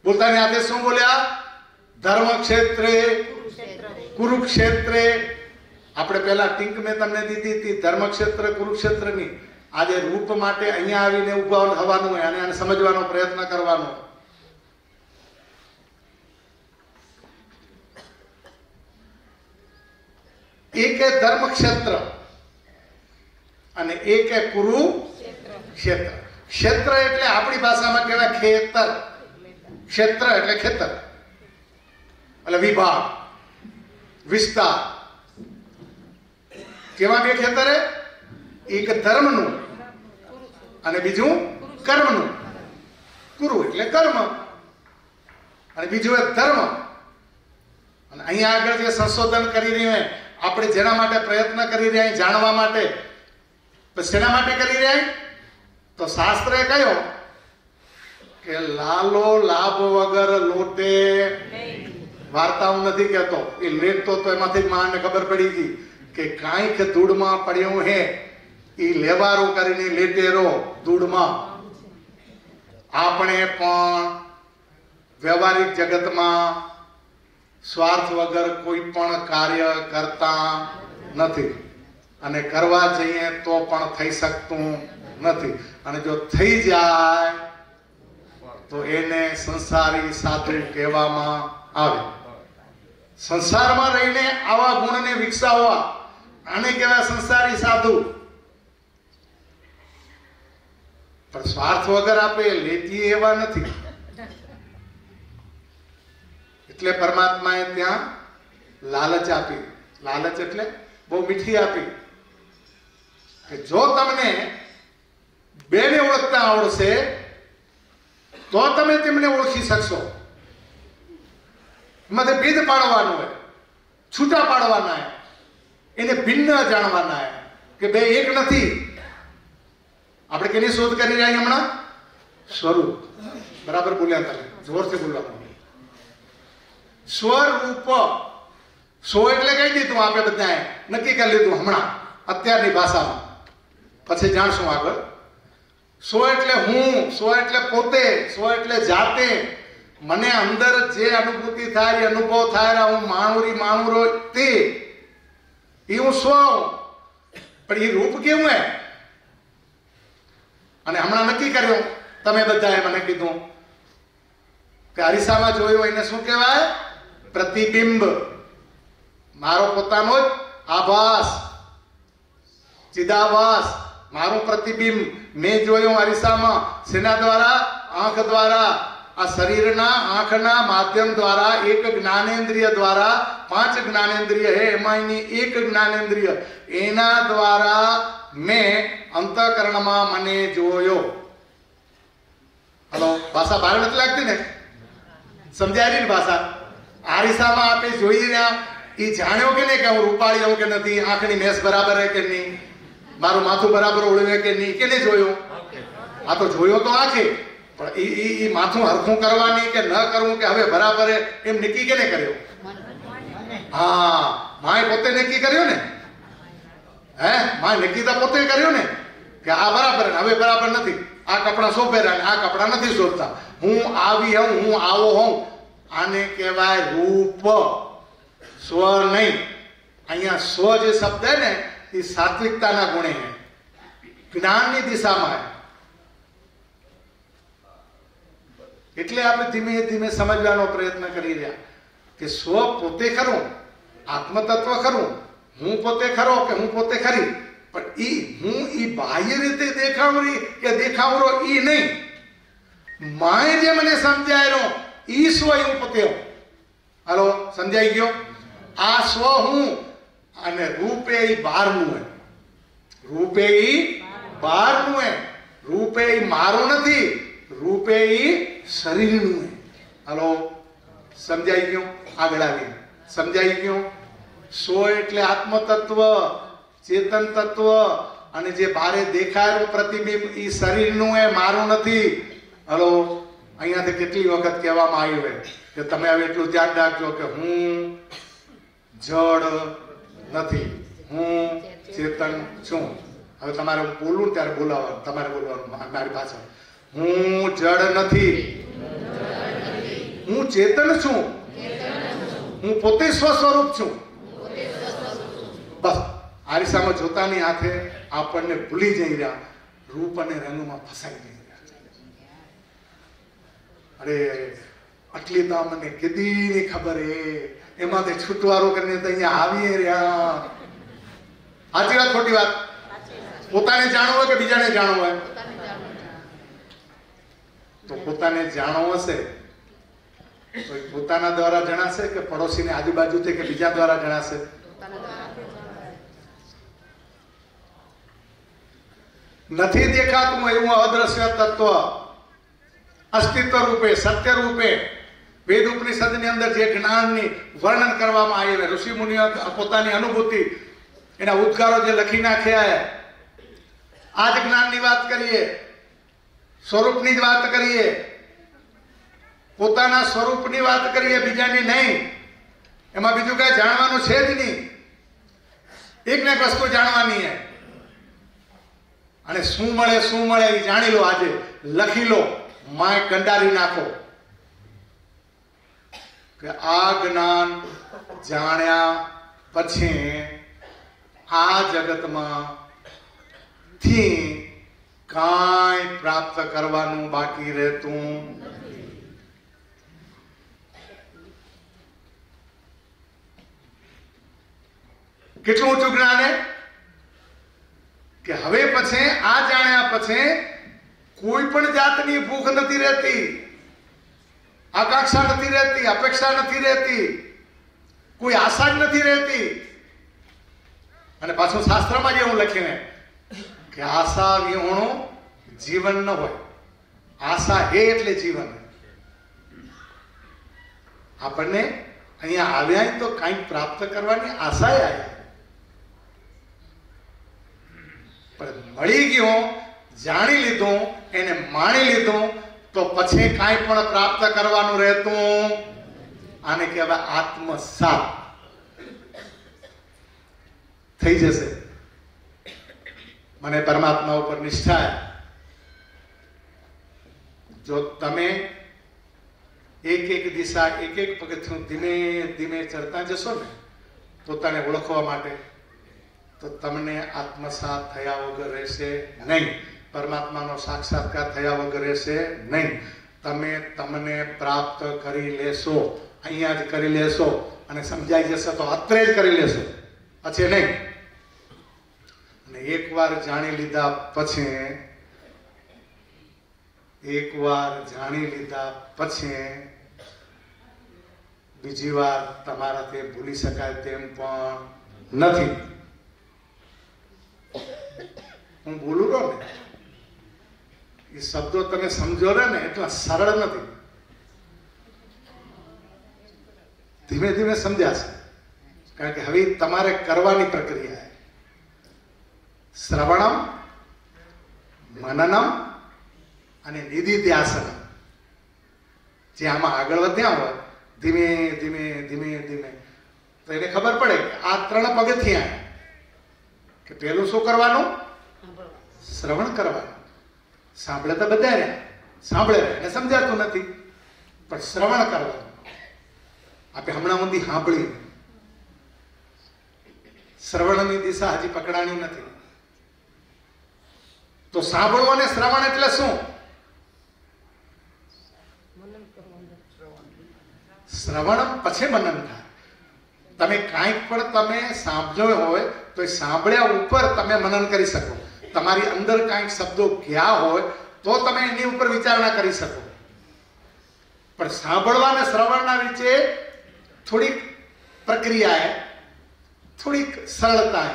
બોલતાની હાથે શું બોલ્યા? ધર્મ ક્ષેત્રે કુરુક્ષેત્રે. આપણે પહેલા ટીંક મેં તમને દીધી હતી ધર્મક્ષેત્ર કુરુક્ષેત્રની. આજે રૂપ માટે અહીંયા આવીને ઉભા થવાનું હોય અને આને સમજવાનો પ્રયત્ન કરવાનો. એક ધર્મ ક્ષેત્ર અને એક કુરુક્ષેત્ર. ક્ષેત્ર એટલે આપણી ભાષામાં કહેવાય ખેતર. ક્ષેત્ર એટલે ખેતર, એટલે વિભાગ, વિસ્તાર. કેવા બે ખેતર? એક ધર્મનું અને બીજું કર્મનું. કુરુ એટલે કર્મ અને બીજું એક ધર્મ. અને અહીંયા આગળ જે સંશોધન કરી રહ્યા આપણે, જેના માટે પ્રયત્ન કરી રહ્યા જાણવા માટે, શેના માટે કરી રહ્યા? તો શાસ્ત્રે કહ્યું કે લાલો લાભ વગર લોટે. વાર્તા હું નથી કહેતો, એ લેખતો તો એમાંથી માને ખબર પડી ગઈ કે કાંઈક ધૂળમાં પડ્યું હે, એ લેવારું કરીને લેટેરો ધૂળમાં. આપણે પણ વ્યવહારિક જગતમાં સ્વાર્થ વગર કોઈ પણ કાર્ય કરતા નથી, અને કરવા જઈએ તો પણ થઈ શકતું નથી. અને જો થઈ જાય તો એને સંસારી સાધુ કહેવામાં આવે. સંસારમાં રહીને આવા ગુણને વિકસાવવા, આને કહેવાય સંસારી સાધુ. પણ સ્વાર્થ વગર આપે લેતી એવા નથી. એટલે પરમાત્માએ ત્યાં લાલચ આપી. લાલચ એટલે બહુ મીઠી આપી કે જો તમને બેને ઓળખતા આવડશે તો તમે તેમને ઓળખી શકશો. એમાંથી ભેદ પાડવાનું હોય, છૂટા પાડવાના, એને ભિન્ન જાણવાના કે બે એક નથી. આપણે કેની શોધ કરી રહ્યા હમણાં? સ્વરૂપ. બરાબર બોલ્યા તમે, જોરથી બોલવાનું. સ્વરૂપ. સો એટલે કહી દીધું આપણે બધાએ, નક્કી કરી લીધું હમણાં અત્યારની ભાષામાં, પછી જાણશું આગળ. સો એટલે હું, સો એટલે પોતે, સો એટલે જાતે. મને અંદર જે અનુભૂતિ થાય, અનુભવ થાય, હું માણુરી માણુરો તે. એ હું સ્વ હું, પણ એ રૂપ કેવું હે? અને હમણાં નક્કી કર્યું તમે બધાએ મને કીધું કે અરીસામાં જોયું એને શું કહેવાય? પ્રતિબિંબ. મારો પોતાનો જ આભાસ, ચિદાભાસ, મારું પ્રતિબિંબ મેં જોયું અરીસામાં. શેના દ્વારા? આંખ દ્વારા. આ શરીરના આંખના માધ્યમ દ્વારા, એક જ્ઞાનેન્દ્રિય દ્વારા, 5 જ્ઞાનેન્દ્રિય હે એમાંની એક જ્ઞાનેન્દ્રિય, એના દ્વારા મેં અંતઃકરણમાં મને જોયો. હલો, ભાષા બહાર નથી લાગતી ને? સમજાય રહી ને ભાષા? આરીસામાં આપે જોઈ રહ્યા, એ જાણ્યો કે નહીં કે હું રૂપાળી હું કે નથી, આંખની મેસ બરાબર હે કે નહીં, મારું માથું બરાબર ઓળવે કે નહીં, કે નહીં જોયું? આ તો જોયો તો આંખે, પણ એ માથું હરખું કરવાની કે ન કરવું કે હવે બરાબર હે એમ નક્કી કેને કર્યો? હા, માએ પોતે નક્કી કર્યો ને. હે, માએ નક્કી તો પોતે કર્યો ને કે આ બરાબર હવે બરાબર નથી, આ કપડા શોભેરા આ કપડા નથી શોભતા, હું આવી હું, હું આવો હું. આને કહેવાય રૂપ, સ્વ નહીં. અહીંયા સ્વ જે શબ્દ હે ને એ સાત્વિકતાના ગુણે હે, જ્ઞાનની દિશામાં હે. એટલે આપણે ધીમે ધીમે સમજવાનો પ્રયત્ન કરી રહ્યા કે સ્વ પોતે ખરું, આત્મતત્વ ખરું, હું પોતે ખરો કે હું પોતે ખરી, પણ ઈ હું ઈ બાહ્ય રીતે દેખાવરી કે દેખાવરો ઈ નહીં. માએ જે મને સમજાયેલો ઈ સ્વ હું પોતે હું. હાલો, સમજાઈ ગયો? આ સ્વ હું અને રૂપે ઈ બહારનું હે. રૂપે ઈ બહારનું હે. રૂપે ઈ મારું નથી, રૂપે ઈ શરીરનું હે. હાલો, સમજાઈ ગયું? આગળ આવી સમજાઈ ગયું? સ્વ એટલે આત્મતત્વ, ચેતન તત્વ, અને જે બારે દેખાયેલું પ્રતિબિંબ એ શરીરનું હે, મારું નથી. હલો, અહીંયાથી કેટલી વખત કહેવામાં આવ્યું હોય કે તમે હવે એટલું ધ્યાન રાખજો કે હું જડ નથી, હું ચેતન છું. હવે તમારે હું બોલું ત્યારે બોલાવવાનું, તમારે બોલવાનું મારી પાછળ. હું જડ નથી, હું ચેતન છું, હું પોતે સ્વસ્વરૂપ છું. બસ આરીસામાં જોતાની હાથે આપણને ભૂલી જઈ રહ્યા, રૂપ અને રંગમાં ફસાઈ જઈ રહ્યા. અરે આટલી તો મને કીધી ખબર હે, એમાંથી છૂટવારો કરીને તો અહીંયા આવી રહ્યા. સાચી વાત ખોટી વાત? પોતાને જાણવું હોય કે બીજાને જાણવું હોય? તો પોતાને જાણવું હશે તો પોતાના દ્વારા જણાશે કે પડોશીને આજુબાજુથી કે બીજા દ્વારા જણાશે? નથી દેખાતું એવું અદ્રશ્ય તત્વ અસ્તિત્વ રૂપે, સત્ય રૂપે વેદ ઉપનિષદની અંદર જે જ્ઞાનની વર્ણન કરવામાં આવ્યું, ઋષિ મુનિઓ પોતાની અનુભૂતિ એના ઉદ્ગારો જે લખી નાખ્યા, આ જ જ્ઞાનની વાત કરીએ, સ્વરૂપની જ વાત કરીએ, પોતાના સ્વરૂપની વાત કરીએ, બીજાની નહીં. એમાં બીજું કઈ જાણવાનું છે જ નહીં. એક ને એક વસ્તુ જાણવાની છે, અને શું મળે એ જાણી લો, આજે લખી લો, માય કંડારી નાખો કે આ જ્ઞાન જાણ્યા પછી આ જગતમાં થી કાંઈ પ્રાપ્ત કરવાનું બાકી રહેતું. કેટલું ઊંચું જ્ઞાન હે કે હવે પછી આ જાણ્યા પછી કોઈ પણ જાતની ભૂખ નથી રહેતી, આકાંક્ષા નથી રહેતી, અપેક્ષા નથી રહેતી, કોઈ આશા જ નથી રહેતી. અને પાછું શાસ્ત્રમાં જે હું લખીને કે આશા વિહોણું જીવન ન હોય. આશા હે એટલે જીવન. આપણને અહીંયા આવ્યા તો કંઈક પ્રાપ્ત કરવાની આશા આવી, પણ મળી ગયું, જાણી લીધું, એને માણી લીધું તો પછી કાંઈ પણ પ્રાપ્ત કરવાનું રહેતું. આને કહેવાય આત્મસાત. થઈ જશે. મને પરમાત્મા ઉપર નિષ્ઠા. જો તમે એક એક દિશા, એક એક પગથિયું ધીમે ધીમે ચડતા જશો ને પોતાને ઓળખવા માટે, તો તમને આત્મસાત થયા વગર રહેશે નહીં, પરમાત્માનો સાક્ષાત્કાર થયા વગર રહેશે નહીં. તમે તમને પ્રાપ્ત કરી લેશો, અહીંયા જ કરી લેશો, અને સમજાઈ જશે તો અત્રે જ કરી લેશો, પછી નહીં. અને એકવાર જાણી લીધા પછી બીજી વાર તમારાથી ભૂલી શકાય તેમ પણ નથી. હું બોલું રહો ને એ શબ્દો તમે સમજો ને એટલા સરળ નથી, ધીમે ધીમે સમજાશે. કારણ કે હવે તમારે કરવાની પ્રક્રિયા શ્રવણમ, મનનમ અને નિધિધ્યાસનમ. જે આમાં આગળ વધ્યા હોય ધીમે ધીમે ધીમે ધીમે તો એને ખબર પડે કે આ 3 પગથિયાં કે પેલું શું કરવાનું? શ્રવણ કરવાનું. સાંભળે તો બધા ને સાંભળે એને સમજાતું નથી, પણ શ્રવણ કરવાનું. આપણે હમણાં સુધી સાંભળી, શ્રવણની દિશા હજી પકડાણી નથી. તો સાંભળવું અને શ્રવણ એટલે શું? શ્રવણ પછી મનન થાય. તમે કાંઈક પણ તમે સાંભળ્યો હોય તો એ સાંભળ્યા ઉપર તમે મનન કરી શકો. તમારી અંદર કાંઈક શબ્દો ગયા હોય તો તમે એની ઉપર વિચારણા કરી શકો. પણ સાંભળવા અને શ્રવણના વચ્ચે થોડીક પ્રક્રિયા, થોડીક સરળતા.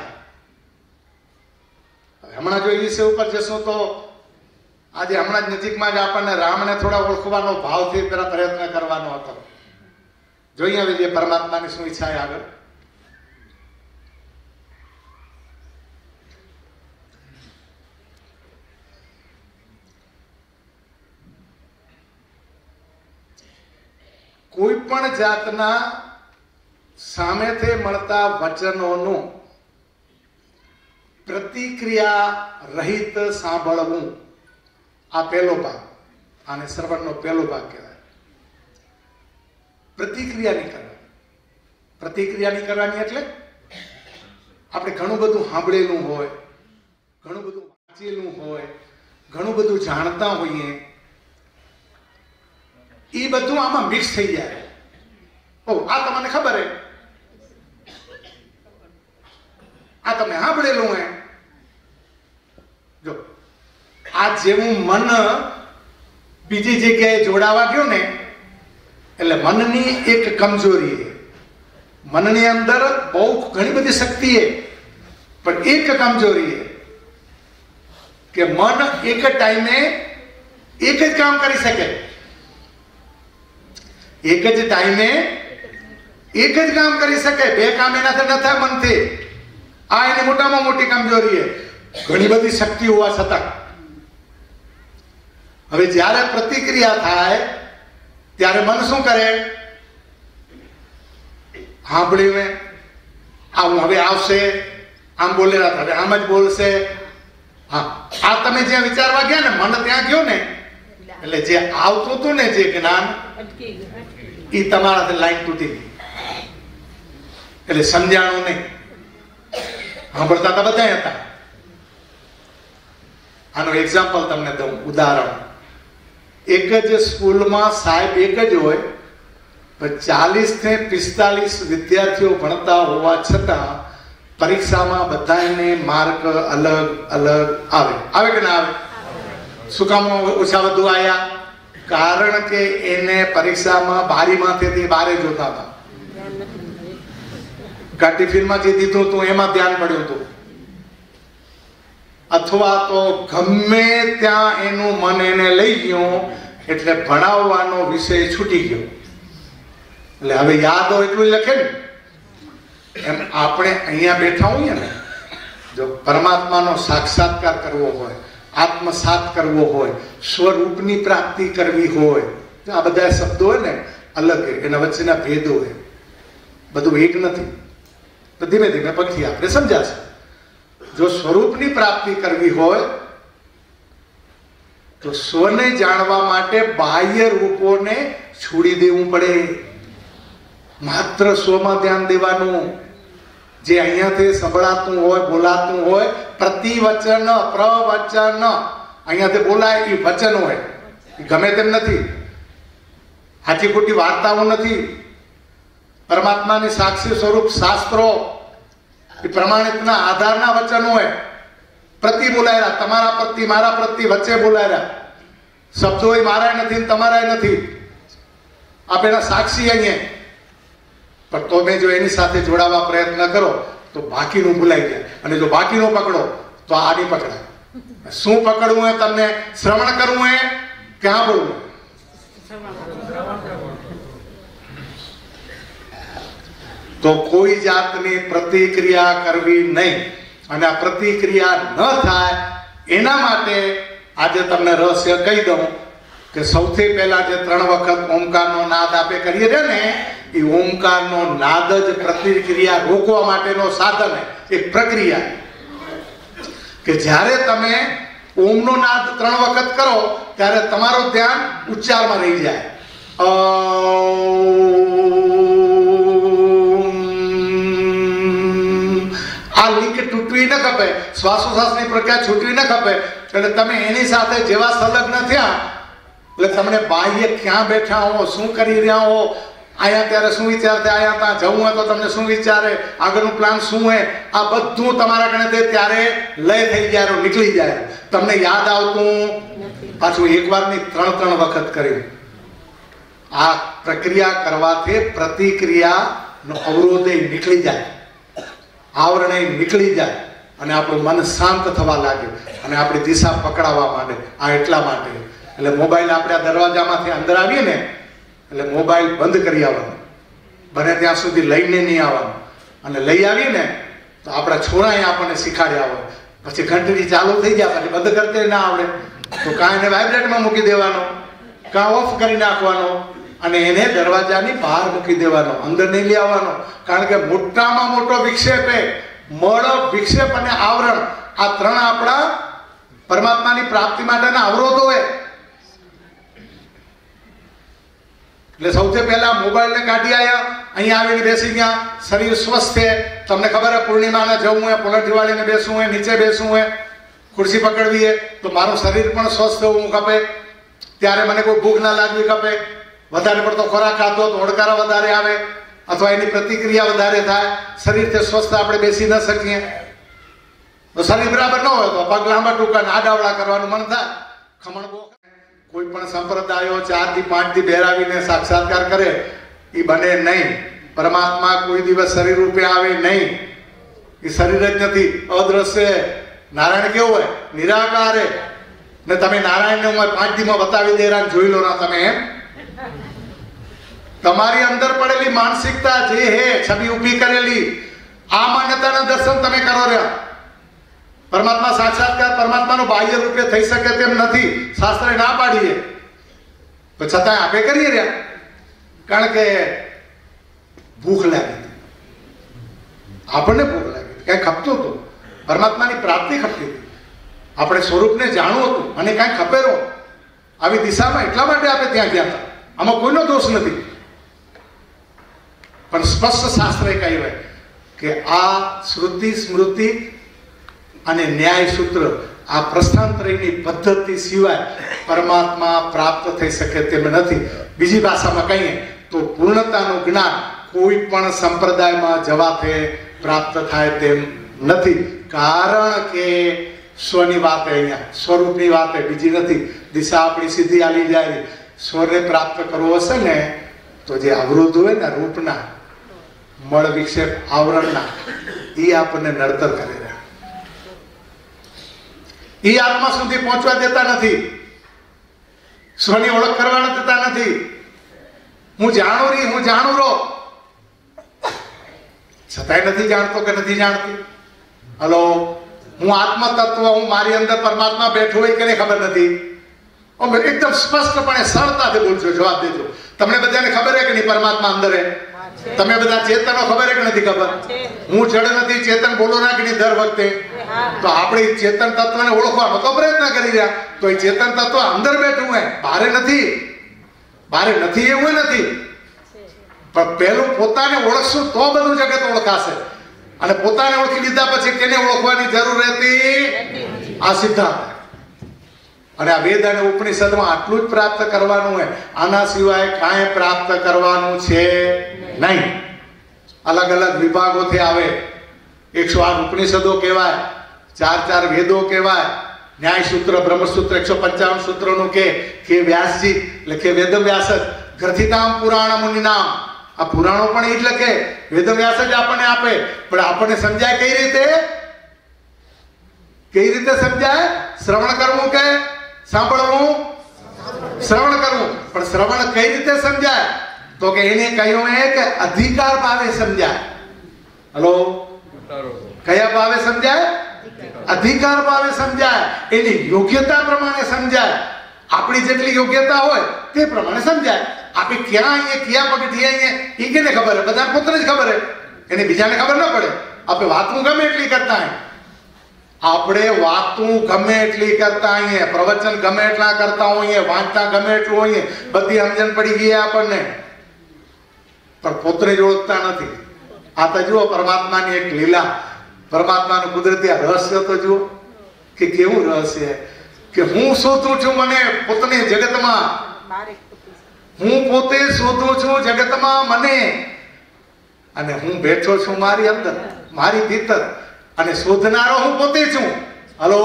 હમણાં જો એ વિષય ઉપર જશો તો આજે હમણાં જ નજીકમાં જ આપણને રામને થોડા ઓળખવાનો ભાવથી પેલા પ્રયત્ન કરવાનો હતો. જોઈએ હવે જે પરમાત્માની શું ઈચ્છા છે આગળ. કોઈ પણ જાતના સામેથી મળતા વચનોનું પ્રતિક્રિયા રહિત સાંભળવું, આ પહેલો ભાગ. આને શ્રવણનો પહેલો ભાગ કહેવાય. પ્રતિક્રિયા નહીં કરવાની. પ્રતિક્રિયા નહીં કરવાની એટલે આપણે ઘણું બધું સાંભળેલું હોય, ઘણું બધું વાંચેલું હોય, ઘણું બધું જાણતા હોઈએ, એ બધું આમાં મિક્સ થઈ જાય. આ તમને ખબર હે, આ તમે સાંભળેલું હે. જો આ જેવું મન બીજી જગ્યાએ જોડાવા ગયું ને એટલે મનની એક કમજોરી છે. મનની અંદર બહુ ઘણી બધી શક્તિ છે, પણ એક કમજોરી છે કે મન એક જ ટાઈમે એક જ કામ કરી શકે. એક જ ટાઈમે એક જ કામ કરી શકે. બે કામ એનાથી ન થાય મનથી. આ એની મોટામાં મોટી કમજોરી છે, ઘણી બધી શક્તિ હોવા છતાં. હવે જ્યારે પ્રતિક્રિયા થાય ત્યારે મન શું કરે? સાંભળીને આવું હવે આવશે, આમ બોલેલા હવે આમ જ બોલશે. હા, આ તમે જ્યાં વિચારવા ગયા ને, મન ત્યાં ગયો ને, એટલે જે આવતું હતું ને જે જ્ઞાન, એ તમારાથી લાઈન તૂટી ગઈ. એટલે સમજાણું નહીં. સાંભળતા તો બધા હતા. આનું એક્ઝામ્પલ તમને દઉં, ઉદાહરણ. એક જ સ્કૂલમાં સાહેબ એક જ હોય, પણ 40 થી 45 વિદ્યાર્થીઓ ભણતા હોવા છતાં પરીક્ષામાં બધાને માર્ક અલગ અલગ આવે. આવે કે ના આવે? શું કામ ઓછા વધુ આવ્યા? કારણ કે એને પરીક્ષામાં બારીમાંથી બારે જોતા હતા. ટિફિનમાં જે દીધું હતું એમાં ધ્યાન પડ્યું હતું, અથવા તો ગમે ત્યાં એનું મન એને લઈ ગયું, એટલે ભણાવવાનો વિષય છૂટી ગયો. એટલે હવે યાદ હોય એટલું લખે ને. એમ આપણે અહીંયા બેઠા હોઈએ ને, જો પરમાત્માનો સાક્ષાત્કાર કરવો હોય, આત્મસાત કરવો હોય, સ્વરૂપની પ્રાપ્તિ કરવી હોય, આ બધા શબ્દો હોય ને અલગ, એના વચ્ચેના ભેદો હોય, બધું એક નથી. તો ધીમે ધીમે પગથી આપણે સમજાશે. જો સ્વરૂપની પ્રાપ્તિ કરવી હોય તો સ્વને જાણવા માટે બાહ્ય રૂપોને છોડી દેવું પડે. માત્ર સ્વમાં ધ્યાન દેવાનું. જે અહીંયાથી સંભળાતું હોય, બોલાતું હોય, પ્રતિવચન, પ્રવચન, અહીંયાથી બોલાય એ વચન હોય, એ ગમે તેમ નથી, આછી ખોટી વાર્તાઓ નથી. પરમાત્માની સાક્ષી સ્વરૂપ શાસ્ત્રો એ પ્રમાણિતના આધારના વચનો હોય. પ્રતિ બોલાયેલા, તમારા પ્રતિ, મારા પ્રતિ, વચ્ચે બોલાયેલા શબ્દો એ મારા નથી ને તમારા નથી. આપ એના સાક્ષી અહીંયા. પણ તમે જો એની સાથે જોડાવા પ્રયત્ન કરો તો બાકીનું ભૂલાઈ જાય, અને જો બાકીનું પકડો તો આ નહીં પકડાય. શું પકડવું હે તમને? શ્રવણ કરવું હે કે સાંભળવું? તો કોઈ જાતની પ્રતિક્રિયા કરવી નહીં. અને આ પ્રતિક્રિયા ન થાય એના માટે આજે તમને રહસ્ય કહી દઉં કે સૌથી પહેલા જે 3 વખત ઓમકારનો નાદ આપે કરીએ છે ને, એ ઓમકારનો નાદ જ પ્રતિક્રિયા રોકવા માટેનો સાધન, એક પ્રક્રિયા. કે જ્યારે તમે ઓમનો નાદ 3 વખત કરો ત્યારે તમારું ધ્યાન ઉચ્ચારમાં રહી જાય. આ લિંક તૂટવી ન ખપે, શ્વાસોશ્વાસની પ્રક્રિયા છૂટવી ન ખપે. એટલે તમે એની સાથે જેવા સંલગ્ન થયા એટલે તમને બાહ્ય ક્યાં બેઠા હો, શું કરી રહ્યા હો, આયા ત્યારે શું વિચાર થાય, આયા ત્યાં જવું હોય તો તમને શું વિચારે, આગળનું પ્લાન શું હોય, આ બધું તમારા ગણે ત્યારે લય થઈ જાય, નીકળી જાય. તમને યાદ આવતું પાછું એકવારની 3 વખત કરી. આ પ્રક્રિયા કરવાથી પ્રતિક્રિયાનો અવરોધ નીકળી જાય, આવરણ નીકળી જાય, અને આપણું મન શાંત થવા લાગે અને આપણી દિશા પકડાવવા માંડે. આ એટલા માટે એટલે મોબાઈલ આપણે આ દરવાજામાંથી અંદર આવીએ ને એટલે મોબાઈલ બંધ કરી આવવાનો, બને ત્યાં સુધી લઈને નહીં આવવાનું. અને લઈ આવીએ ને તો આપણા છોરાએ આપણને શીખાડ્યા હોય, પછી ઘંટડી ચાલુ થઈ જાય પછી બંધ કરતે ના આવડે તો કાં એને વાઇબ્રેટમાં મૂકી દેવાનો, કાં ઓફ કરી નાખવાનો, અને એને દરવાજાની બહાર મૂકી દેવાનો, અંદર નહીં લઈ આવવાનો. કારણ કે મોટામાં મોટો વિક્ષેપ એ મળ, વિક્ષેપ અને આવરણ, આ 3 આપણા પરમાત્માની પ્રાપ્તિ માટેના અવરોધો હોય. એટલે સૌથી પહેલા મોબાઈલને કાઢી આવ્યા, અહીંયા આવીને બેસી ગયા, શરીર સ્વસ્થ છે. તમને ખબર હે પૂર્ણિમાને જવું હોય, પુલટી વાળીને બેસવું હોય, નીચે બેસવું હોય, ખુરશી પકડવી હોય તો મારું શરીર પણ સ્વસ્થ હોવું ખપે. ત્યારે મને કોઈ ભૂખ ના લાગવી ખપે. વધારે પડતો ખોરાક ખાધો તો ઓડકારો વધારે આવે અથવા એની પ્રતિક્રિયા વધારે થાય, શરીરથી સ્વસ્થ આપણે બેસી ન શકીએ. તો શરીર બરાબર ન હોય તો પગ લાંબા ટૂંકા આડાવડા કરવાનું મન થાય. ખમણ કોઈ પણ સંપ્રદાયો 4 થી 5 થી બહેરાવીને સાક્ષાત્કાર કરે એ બને નહીં. પરમાત્મા કોઈ દિવસ શરીર રૂપે આવે નહીં, એ શરીર જ નથી, અદ્રશ્ય. નારાયણ કેવું હોય? નિરાકાર. ને તમે નારાયણને હું 5 દીમાં બતાવી દે જોઈ લો ના તમે. એમ તમારી અંદર પડેલી માનસિકતા જે હે છબી ઊભી કરેલી, આ માન્યતાના દર્શન તમે કરો રહ્યા. પરમાત્મા સાક્ષાત્કાર પરમાત્માનો બાહ્ય રૂપે થઈ શકે તેમ નથી, શાસ્ત્રે ના પાડીએ તો છતાં આપે કરીએ રહ્યા. કારણ કે ભૂખ લાગી, આપણને ભૂખ લાગી, કઈ ખપતું હતું, પરમાત્માની પ્રાપ્તિ ખપતી હતી, આપણે સ્વરૂપને જાણવું હતું અને કઈ ખપેરો આવી દિશામાં. એટલા માટે આપણે ત્યાં ગયા હતા. આમાં કોઈનો દોષ નથી. પણ સ્પષ્ટ શાસ્ત્રે કહ્યું હોય કે આ શ્રુતિ સ્મૃતિ અને ન્યાય સૂત્ર, આ પ્રસ્થાંતરની પદ્ધતિ સિવાય પરમાત્મા પ્રાપ્ત થઈ શકે તેમ નથી. બીજી ભાષામાં કહીએ તો પૂર્ણતાનું જ્ઞાન કોઈ પણ સંપ્રદાયમાં જવાથી પ્રાપ્ત થાય તેમ નથી. કારણ કે સ્વની વાત અહીંયા, સ્વરૂપની વાત બીજી નથી. દિશા આપણી સીધી આલી જાય. સ્વરને પ્રાપ્ત કરવો હશે ને તો જે અવરોધ હોય ને રૂપના, મળ વિક્ષેપ આવરણના, એ આપણને નડતર કરે. એ આત્મા સુધી પહોંચવા દેતા નથી, સ્વની ઓળખ કરવા દેતા નથી. હું જાણું રહી, હું જાણું રહો, છતાંય નથી જાણતો કે નથી જાણતી. હલો, હું આત્મ તત્વ, હું મારી અંદર પરમાત્મા બેઠો હોય કે ખબર નથી. એકદમ સ્પષ્ટપણે સરળતાથી બોલજો, જવાબ દેજો. તમને બધાને ખબર છે કે નહીં પરમાત્મા અંદર હે? તમે બધા ચેતનો ખબર છે કે નથી ખબર? હું જડ નથી, ચેતન બોલો ના કે નહીં દર વખતે? તો આપણે ચેતન તત્વને ઓળખવાનો તો પ્રયત્ન કરી રહ્યા. તો એ ચેતન તત્વ અંદર બેઠું હોય, બહાર નથી. બહાર નથી એવું નથી. પણ પહેલું પોતાને ઓળખશું તો બધું જગત ઓળખાશે. અને પોતાને ઓળખી લીધા પછી કેને ઓળખવાની જરૂર રહેતી? આ સિદ્ધાંત. અને આ વેદ અને ઉપનિષદમાં આટલું જ પ્રાપ્ત કરવાનું હોય, આના સિવાય કાંઈ પ્રાપ્ત કરવાનું છે નહીં. અલગ અલગ વિભાગોથી આવે. 108 ઉપનિષદો કહેવાય, 4 વેદો કહેવાય, ન્યાય સૂત્ર, બ્રહ્મસૂત્ર, 155 સૂત્રોનું કે વ્યાસજી લખે વેદ વ્યાસ જ ગ્રથિતામ પુરાણ મુનિનામ. આ પુરાણો પણ એ જ લખે, વેદ વ્યાસ જ આપણને આપે. પણ આપણને સમજાય કઈ રીતે? કઈ રીતે સમજાય? શ્રવણ કરવું કે સાંભળવું? શ્રવણ કરવું. પણ શ્રવણ કઈ રીતે સમજાય? તો કે એને કહ્યું કે અધિકાર ભાવે સમજાય. હલો, કયા ભાવે સમજાય? અધિકાર ભાવે સમજાય. એની યોગ્યતા પ્રમાણે સમજાય. આપણી જેટલી યોગ્યતા હોય તે પ્રમાણે સમજાય. આપણે ક્યાં અહીંયા ક્યાં પગથી અહીંયા એ કેને ખબર? બધા પોતાને જ ખબર. એને બીજાને ખબર ન પડે. આપણે વાતું ગમે એટલી કરતા હોય, આપણે વાતું ગમે એટલી કરતા હોઈએ, પ્રવચન ગમે એટલા કરતા હોઈએ, વાંચતા ગમે એટલું હોઈએ, બધી સમજણ પડી ગઈ આપણને, પણ પોતને જ ઓળખતા નથી. આ તો જુઓ પરમાત્માની એક લીલા, પરમાત્માનું કુદરતી રહસ્ય તો જુઓ કે કેવું રહસ્ય કે હું શોધું છું મને પોતને જગતમાં, હું પોતે શોધું છું જગતમાં મને, અને હું બેઠો છું મારી અંદર, મારી ભીતર, અને શોધનારો હું પોતે છું. હલો,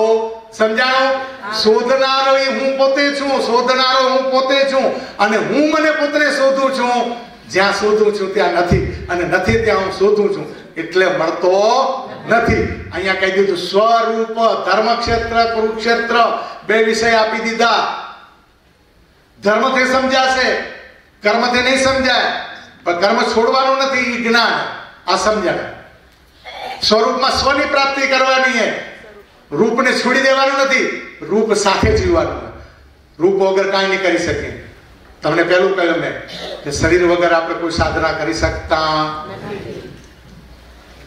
સમજાણો? શોધનારો એ હું પોતે છું, શોધનારો હું પોતે છું, અને હું મને પોતને શોધું છું. જ્યાં શોધું છું ત્યાં નથી, અને નથી ત્યાં હું શોધું છું, એટલે મળતો નથી. અહીંયા કહી દીધું સ્વરૂપ, ધર્મક્ષેત્ર, કુરુક્ષેત્ર, 2 વિષય આપી દીધા. ધર્મથી સમજાશે, કર્મથી નહીં સમજાય. પણ કર્મ છોડવાનું નથી, એ જ્ઞાન, આ સમજણ. સ્વરૂપમાં સ્વની પ્રાપ્તિ કરવાની છે, રૂપને છોડી દેવાનું નથી, રૂપ સાથે જીવવાનું. રૂપ વગર કાંઈ નહીં કરી શકે. તમને પહેલું કહ્યું મેં કે શરીર વગર આપણે કોઈ સાધના કરી શકતા નથી.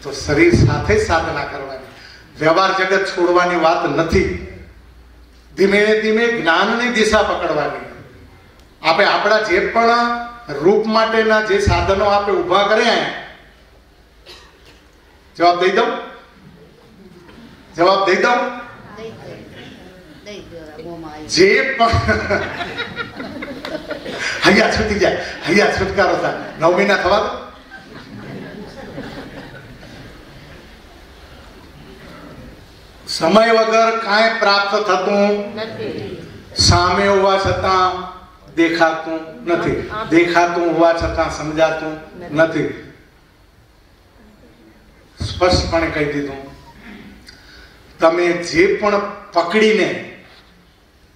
તો શરીર સાથે જ સાધના કરવાની, વ્યવહાર જગત છોડવાની વાત નથી. ધીમે ધીમે જ્ઞાનની દિશા પકડવાની. આપણે આપણા જે પણ રૂપ માટેના જે સાધનો આપણે ઊભા કર્યા, જવાબ દઈ દઉં? જવાબ દઈ દઉં? જે પણ હૈયા છૂટી જાય, હૈયા છુટકારો થાય. 9 મહિના થવા દો. સમય વગર કાંઈ પ્રાપ્ત થતું નથી. સામે હોવા છતાં દેખાતું નથી, દેખાતું હોવા છતાં સમજાતું નથી. સ્પષ્ટપણે કહી દીધું. તમે જે પણ પકડીને,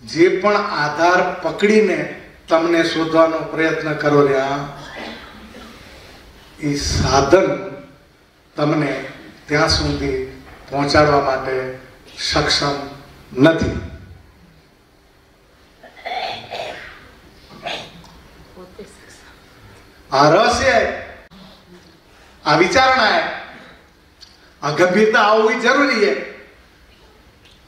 જે પણ આધાર પકડીને તમને શોધવાનો પ્રયત્ન કરો રહ્યા, એ સાધન તમને ત્યાં સુધી પહોંચાડવા માટે સક્ષમ નથી. આ રહસ્ય, આ વિચારણા, આ ગંભીરતા આવવી જરૂરી છે.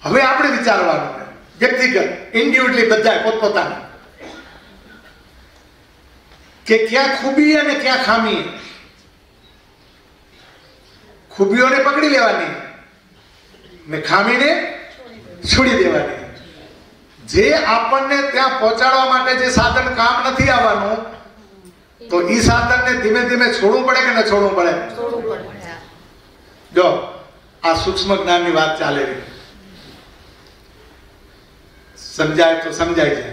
હવે આપણે વિચારવાનું વ્યક્તિગત, ઇન્ડિવિડ્યુઅલી, બધા પોતપોતાના, કે ક્યાં ખૂબી અને ક્યાં ખામી. ખૂબીઓને પકડી લેવાની ને ખામીને છોડી દેવાની. જે આપણને ત્યાં પહોંચાડવા માટે જે સાધન કામ નથી આવવાનું, તો એ સાધનને ધીમે ધીમે છોડવું પડે કે ન છોડવું પડે? જો આ સૂક્ષ્મ જ્ઞાનની વાત ચાલે રહી, સમજાય તો સમજાય છે.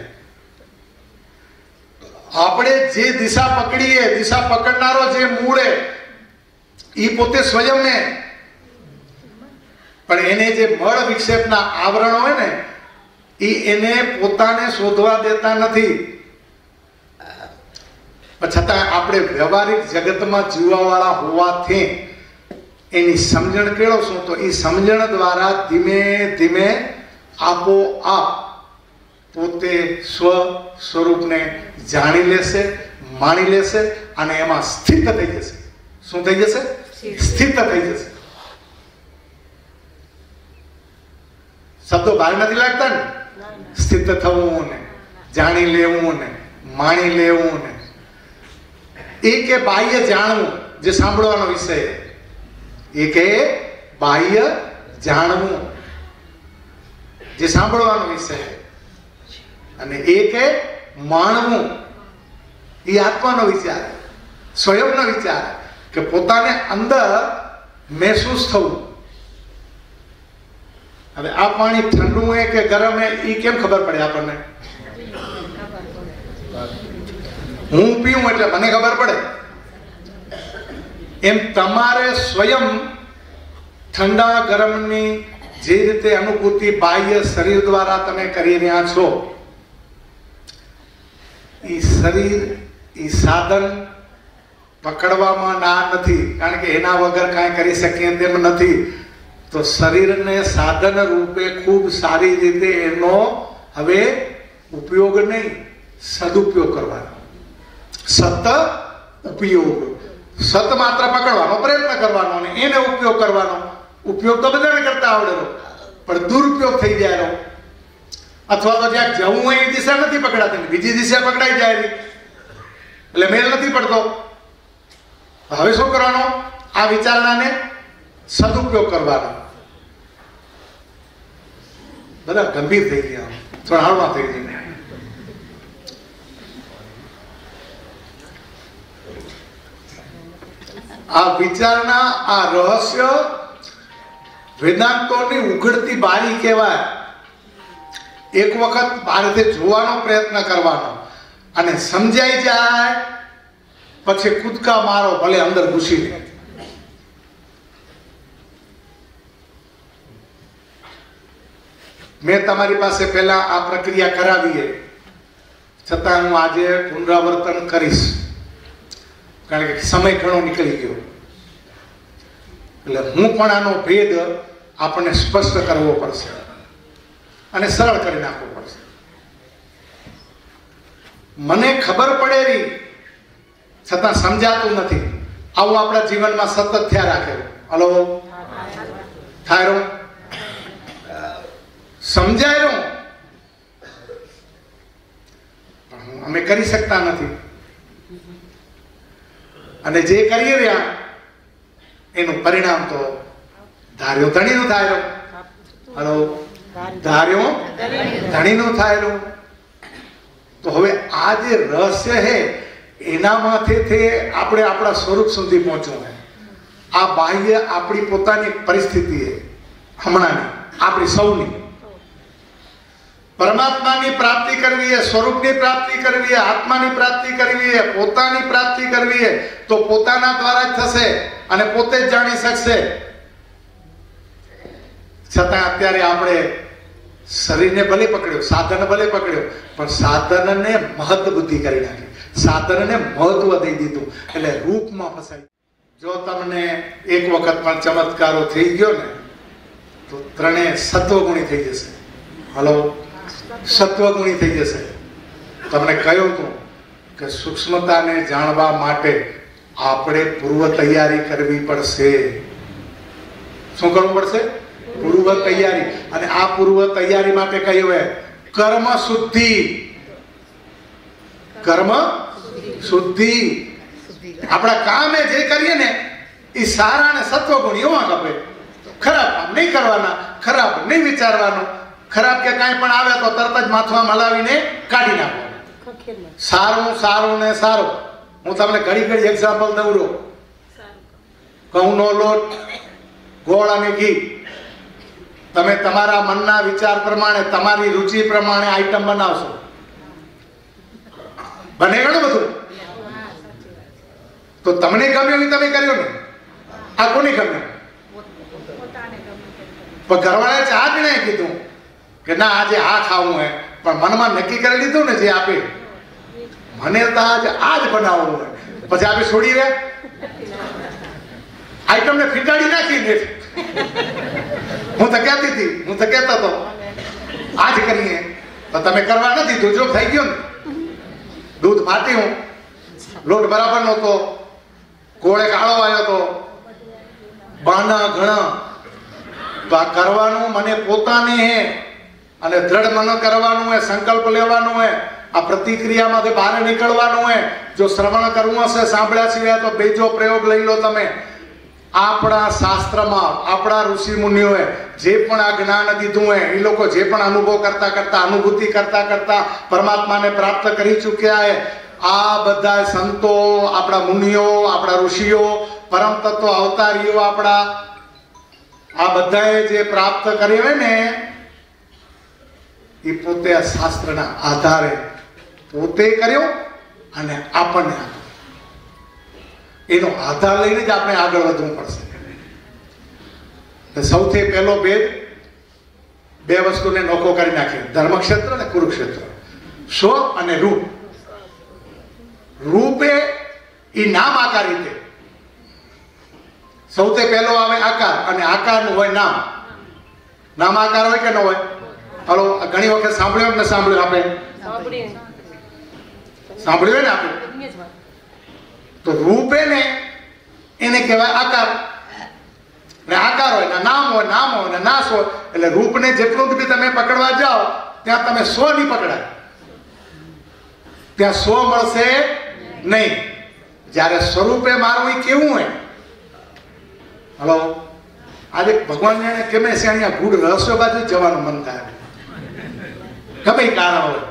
આપણે જે દિશા પકડીએ, દિશા પકડનારો જે મૂળે, એ પોતે સ્વયં ને, પણ એને જે મળ વિક્ષેપના આવરણો હોય ને, એ એને પોતાને શોધવા દેતા નથી. છતાં આપણે વ્યવહારિક જગતમાં જીવવાવાળા હોવાથી એની સમજણ કેળવશું તો એ સમજણ દ્વારા ધીમે ધીમે આપોઆપ પોતે સ્વરૂપને જાણી લેશે, માણી લેશે, અને એમાં સ્થિત થઈ જશે. શું થઈ જશે? સ્થિત થઈ જશે. શબ્દો બહાર નથી લાગતા ને, સ્થિત થવું ને, જાણી લેવું ને, માણી લેવું ને. એ કે બાહ્ય જાણવું, જે સાંભળવાનો વિષય, એક એ બાહ્ય જાણવું, જે સાંભળવાનો વિષય, અને એક એ માણવું, એ આત્માનો વિચાર, સ્વયંનો વિચાર, કે પોતાને અંદર મહેસૂસ થવું. હવે આ પાણી ઠંડુ હે કે ગરમ હે એ કેમ ખબર પડે આપણને? હું પીવું એટલે મને ખબર પડે. એમ તમારે સ્વયં ઠંડા ગરમની જે રીતે અનુભૂતિ બાહ્ય શરીર દ્વારા તમે કરી રહ્યા છો, એ શરીર, એ સાધન પકડવામાં ના નથી, કારણ કે એના વગર કાંઈ કરી શકીએ તેમ નથી. તો શરીરને સાધન રૂપે ખૂબ સારી રીતે એનો હવે ઉપયોગ નહીં, સદુપયોગ કરવાનો. સત ઉપયોગ, સત માત્ર પકડવાનો પ્રયત્ન કરવાનો અને એને ઉપયોગ કરવાનો. ઉપયોગ તો બધાને કરતા આવડેલો, પણ દુરુપયોગ થઈ જાય, અથવા તો જ્યાં જવું હોય એ દિશા નથી પકડાતી, બીજી દિશા પકડાઈ જાય, એટલે મેલ નથી પડતો. હવે શું કરવાનો? આ વિચારણાને સદુપયોગ કરવાનો. બધા ગંભીર થઈ ગયા, થોડા હળવા થઈ ગયા. આ વિચારના, આ રહસ્ય વેદાંતોની ઉઘડતી બારી કહેવાય. એક વખત આ રીતે જોવાનો પ્રયત્ન કરવાનો, અને સમજાઈ જાય પછી કૂદકા મારો, ભલે અંદર ઘૂસીને. મેં તમારી પાસે પહેલા આ પ્રક્રિયા કરાવી, છતાં હું આજે પુનરાવર્તન કરીશ, કારણ કે સમય ઘણો નીકળી ગયો. એટલે હું પણ આનો ભેદ આપણને સ્પષ્ટ કરવો પડશે અને સરળ કરી નાખવો પડશે. મને ખબર પડેલી છતાં સમજાતું નથી, આવું આપણા જીવનમાં સતત થયા રાખે. હલો, થાય રહ્યું, સમજાય રહ્યું, અમે કરી શકતા નથી. અને જે કરી રહ્યા એનું પરિણામ તો ધાર્યો ધણીનું થાય. હલો, ધાર્યો ધણીનું થાય. તો હવે આ જે રહસ્ય છે એનામાંથી આપણે આપણા સ્વરૂપ સુધી પહોંચવું. આ બાહ્ય આપણી પોતાની પરિસ્થિતિ હમણાંની, આપણી સૌની. પરમાત્માની પ્રાપ્તિ કરવી છે, સ્વરૂપની પ્રાપ્તિ કરવી છે, આત્માની પ્રાપ્તિ કરવી છે, પોતાની પ્રાપ્તિ કરવી છે, તો પોતાના દ્વારા જ થશે અને પોતે જ જાણી શકશે. છતાં અત્યારે આપણે શરીરને ભલે પકડ્યો, સાધન ભલે પકડ્યો, પણ સાધનને મહત્વ બુદ્ધિ કરી નાખી, સાધનને મહત્વ દઈ દીધું, એટલે રૂપમાં ફસાઈ. જો તમને એક વખત પણ ચમત્કારો થઈ ગયો ને, તો ત્રણે સત્વગુણી થઈ જશે. હલો, સત્વગુણી થઈ જશે. તમને કહ્યું હતું કે સૂક્ષ્મતાને જાણવા માટે આપણે પૂર્વ તૈયારી કરવી પડશે. શું કરવું પડશે? પૂર્વ તૈયારી. અને આ પૂર્વ તૈયારી માટે કહ્યું હોય કર્મ શુદ્ધિ. કર્મ શુદ્ધિ. આપણા કામે જે કરીએ ને એ સારા ને સત્વગુણ એવા ખપે. ખરાબ કામ નહીં કરવાના, ખરાબ નહીં વિચારવાનું. ખરાબ કે કાંઈ પણ આવે તો તરત જ માથમાં હલાવીને કાઢી નાખવાનું. સારું સારું ને સારું. હું તમને ઘડી ઘડી એક્ઝામ્પલ દઉં છું. ઘઉંનો લોટ, ગોળ અને ઘી, તમે તમારા મનના વિચાર પ્રમાણે, તમારી રુચિ પ્રમાણે આઈટમ બનાવશો. બને ઘણું બધું. તો તમને ગમ્યું એ તમે કર્યું ને, આ કોને ગમ્યું? પણ ઘરવાળાએ ચા જ નહીં કીધું કે ના આજે આ ખાવું હે, પણ મનમાં નક્કી કરી લીધું ને જે આપે મને તો આજે આ જ બનાવવું હોય, પછી આપે છોડી રહ્યા આઈટમ ને ફીટાડી નાખી. હું તો કહેતી હતી, હું તો કહેતો હતો આજ કરીએ, તો તમે કરવા નથી. દુર્જોગ થઈ ગયો ને. દૂધ ફાટી, હું લોટ બરાબર નહોતો, ગોળે કાળો આવ્યો હતો, બાના ઘણા. તો આ કરવાનું મને પોતાને હે, અને દ્રઢ મન કરવાનું હે, સંકલ્પ લેવાનું હે, આ પ્રતિક્રિયામાંથી બહાર નીકળવાનું હે. જો શ્રવણ કરવું હશે, સાંભળ્યા સિવાય, તો બીજો પ્રયોગ લઈ લો તમે. આપણા શાસ્ત્રમાં આપણા ઋષિ મુનિઓએ જે પણ આ જ્ઞાન દીધું હોય, એ લોકો જે પણ અનુભવ કરતા કરતા, અનુભૂતિ કરતા કરતા પરમાત્માને પ્રાપ્ત કરી ચૂક્યા છે. આ બધા સંતો, આપણા મુનિઓ, આપણા ઋષિઓ, પરમ તત્વ અવતારીઓ, આપણા આ બધાએ જે પ્રાપ્ત કર્યું હોય ને, એ પોતે આ શાસ્ત્રના આધારે પોતે કર્યો અને આપણને એનો આધાર લઈને જ આપણે આગળ વધવું પડશે. સૌથી પહેલો ભેદ બે વસ્તુને નોખો કરી નાખે, ધર્મક્ષેત્ર અને કુરુક્ષેત્ર. સ્વ અને રૂપ. રૂપે એ નામ આકાર રીતે સૌથી પહેલો આવે આકાર, અને આકારનું હોય નામ. નામ આકાર હોય કે ન હોય? હાલો, ઘણી વખત સાંભળ્યો ને સાંભળ્યું આપણે સાંભળ્યું ને આપણે. તો રૂપે ને એને કહેવાય આકાર. ને આકાર હોય ને નામ હોય, નામ હોય ને નાશ હોય. એટલે રૂપને જેટલું બી તમે પકડવા જાઓ ત્યાં તમે સ્વ નહીં પકડાય, ત્યાં સ્વ મળશે નહીં. જ્યારે સ્વરૂપે મારું એ કેવું હોય. હલો, આજે ભગવાન જાણે કેમે છે અહીંયા ગુડ રહસ્ય બાજુ જવાનું મન થાય, ગમે કારણ હોય.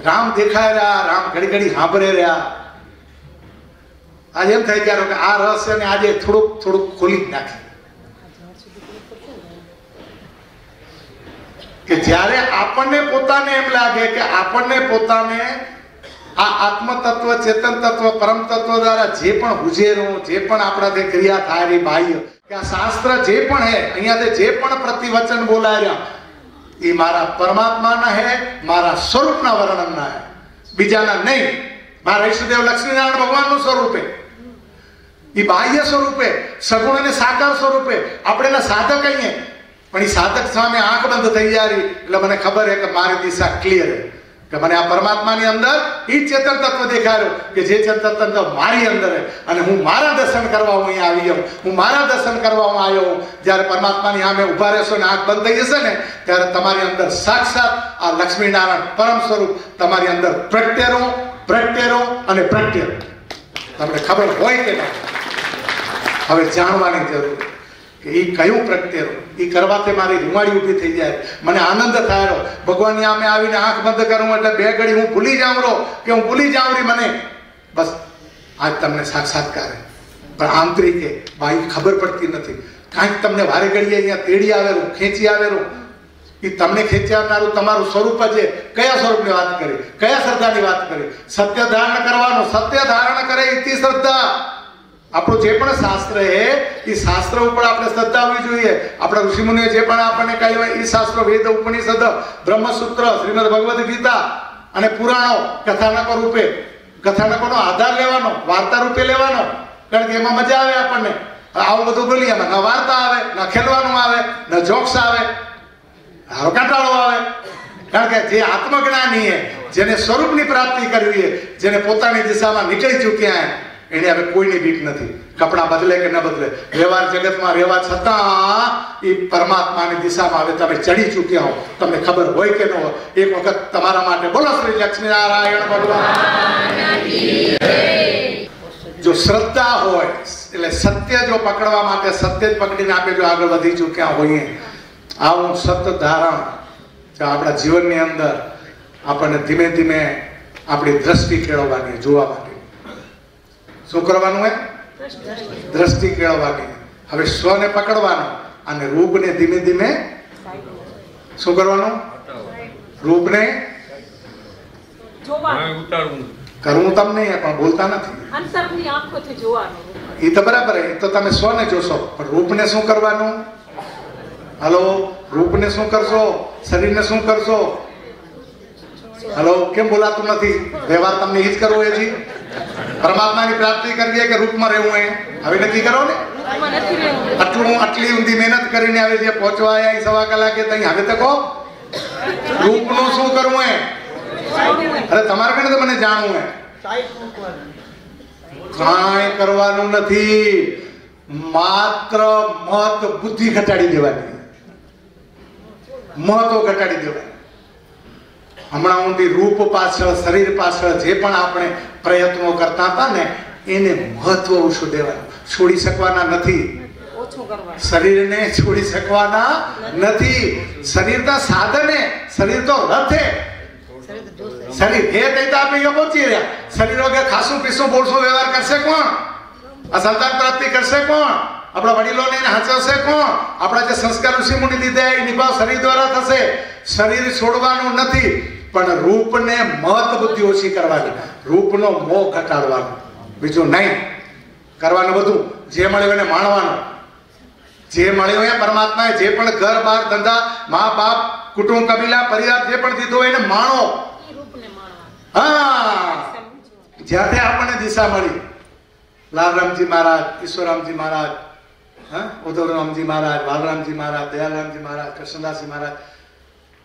રામ દેખાય રહ્યા, રામ ઘડી ઘડી સાંભળે રહ્યા. આજે એમ થઈ ગયા કે આ રહસ્યને આજે થોડુંક થોડુંક ખોલી જ નાખે. કે જ્યારે આપણને પોતાને એમ લાગે કે આપણને પોતાને આ આત્મ તત્વ, ચેતન તત્વ, પરમ તત્વ દ્વારા જે પણ ગુજેરું, જે પણ આપણાથી ક્રિયા થાય, બાહ્ય કે આ શાસ્ત્ર જે પણ હે, અહીંયાથી જે પણ પ્રતિવચન બોલાયા એ મારા પરમાત્માના હે, મારા સ્વરૂપના વર્ણનના હે, બીજાના નહીં. મારા ઈષ્ટદેવ લક્ષ્મીનારાયણ ભગવાનનું સ્વરૂપે, એ બાહ્ય સ્વરૂપે, સગુણ અને સાકાર સ્વરૂપે આપણે એના સાધક કહીએ. પણ એ સાધક સામે આંખ બંધ થઈ જાય એટલે મને ખબર છે કે મારી દિશા ક્લિયર છે, કે મને આ પરમાત્માની અંદર એ ચેતન તત્વ દેખાયો કે જે ચેતન તત્વ મારી અંદર છે. અને હું મારા દર્શન કરવા હું અહીંયા આવી જાઉં, હું મારા દર્શન કરવા હું આવ્યો હું. જ્યારે પરમાત્માની સામે ઉભા રહેશો ને આંખ બંધ થઈ જશે ને, ત્યારે તમારી અંદર સાક્ષાત આ લક્ષ્મીનારાયણ પરમ સ્વરૂપ તમારી અંદર પ્રગટેરો અને પ્રગટેરો. તમને ખબર હોય કે ના, હવે જાણવાની જરૂર કે એ કયું પ્રગટેરો. એ કરવાથી મારી રૂમાડી ઊભી થઈ જાય, મને આનંદ થાય. ભગવાનની સામે આવીને આંખ બંધ કરું એટલે બે ઘડી હું ભૂલી જાઉં રહો કે હું ભૂલી જાઉં રી મને. બસ આજ તમને સાક્ષાત્કાર. પણ આંતરિકે બાહ્ય ખબર પડતી નથી. કાંઈક તમને વારે ઘડીએ અહીંયા તેડી આવેલું, ખેંચી આવેલું. એ તમને ખેંચી આવનારું તમારું સ્વરૂપ છે. કયા સ્વરૂપની વાત કરી, કયા શ્રદ્ધાની વાત કરી? સત્ય ધારણ કરવાનું. સત્ય ધારણ કરે ઇતિ શ્રદ્ધા. આપણું જે પણ શાસ્ત્ર છે એ શાસ્ત્ર ઉપર આપણે શ્રદ્ધા હોવી જોઈએ. આપણા ઋષિમુનિઓ જે પણ આપણને કહ્યું હોય એ શાસ્ત્ર, વેદ, ઉપનિષદ, બ્રહ્મસૂત્ર, શ્રીમદ ભગવદ ગીતા અને પુરાણો કથાનકો રૂપે, કથાનકોનો આધાર લેવાનો, વાર્તા રૂપે લેવાનો. કારણ કે એમાં મજા આવે આપણને. આવું બધું બોલીએ એમાં ન વાર્તા આવે, ન ખેલવાનું આવે, ન જોક્સ આવે, કંટાળો આવે. કારણ કે જે આત્મજ્ઞાની છે, જેને સ્વરૂપની પ્રાપ્તિ કરવી છે, જેને પોતાની દિશામાં નીકળી ચૂક્યા છે, એને હવે કોઈની બીક નથી. કપડા બદલે કે ન બદલે, વ્યવહાર જગતમાં રહેવા છતાં એ પરમાત્માની દિશામાં હવે તમે ચડી ચૂક્યા હો, તમને ખબર હોય કે ન હોય. એક વખત તમારા માટે બોલો શ્રી લક્ષ્મીનારાયણ ભગવાન. જો શ્રદ્ધા હોય એટલે સત્ય જો પકડવા માટે સત્ય જ પકડીને આપણે જો આગળ વધી ચૂક્યા હોઈએ, આવું સત્ય ધારણ આપણા જીવનની અંદર આપણને ધીમે ધીમે આપણી દ્રષ્ટિ કેળવવાની, જોવા માટે. શું કરવાનું હોય? દ્રષ્ટિ કેળવવાની. હવે સ્વને પકડવાનું અને રૂપને ધીમે ધીમે શું કરવાનું? રૂપને કરવું તમને પણ બોલતા નથી. એ તો બરાબર, એ તો તમે સ્વને જોશો, પણ રૂપને શું કરવાનું? હલો, રૂપને શું કરશો? શરીરને શું કરશો? હલો, કેમ બોલાતું નથી? વ્યવહાર તમને એ જ કરવો છે જી. પરમાત્માની પ્રાપ્તિ કરીએ કે રૂપમાં રહેવું એ હવે નક્કી કરો ને. આટલી ઊંધી મહેનત કરીને હવે જે પહોંચવા આવ્યા 1.25 કલાકે તઈ હવે તો કહો રૂપનું શું કરવું એ? અરે તમારે કને તો મને જાણવું હે. કાંઈ કરવાનું નથી, માત્ર મત બુદ્ધિ ઘટાડી દેવાની, મહત્વ ઘટાડી દેવાની. હમણાં ઊંધી રૂપ પાછળ, શરીર પાછળ જે પણ આપણે પ્રયત્નો કરતા હતા ને, એને મહત્વ ઓછું દેવાનું. છોડી શકવાના નથી, શરીરને છોડી શકવાના નથી. શરીરના સાધને, શરીર તો રથે, શરીર હે તઈ આપણે અહીંયા પહોંચી રહ્યા. શરીર વગર ખાસું પીસું બોલશું વ્યવહાર કરશે કોણ? આ સંતાન પ્રાપ્તિ કરશે કોણ? આપણા વડીલોને હાચવશે કોણ? આપણા જે સંસ્કાર ઋષિ મુનિ દીધા એ નિભાવ શરીર દ્વારા થશે. શરીર છોડવાનું નથી, પણ રૂપને મહત્વ બુદ્ધિ ઓછી કરવાની, રૂપનો મોહ ઘટાડવાનો, બીજું નહીં કરવાનું. બધું જે મળ્યું એને માણવાનું. જે મળ્યું એ પરમાત્માએ જે પણ ઘર બાર ધંધા મા બાપ કુટુંબ કબીલા પરિવાર જે પણ દીધો એને માણો. હા, જ્યાંથી આપણને દિશા મળી, લાલરામજી મહારાજ, ઈશ્વરરામજી મહારાજ, ઉદ્ધવરામજી મહારાજ, બાલરામજી મહારાજ, દયારામજી મહારાજ, કૃષ્ણદાસજી મહારાજ,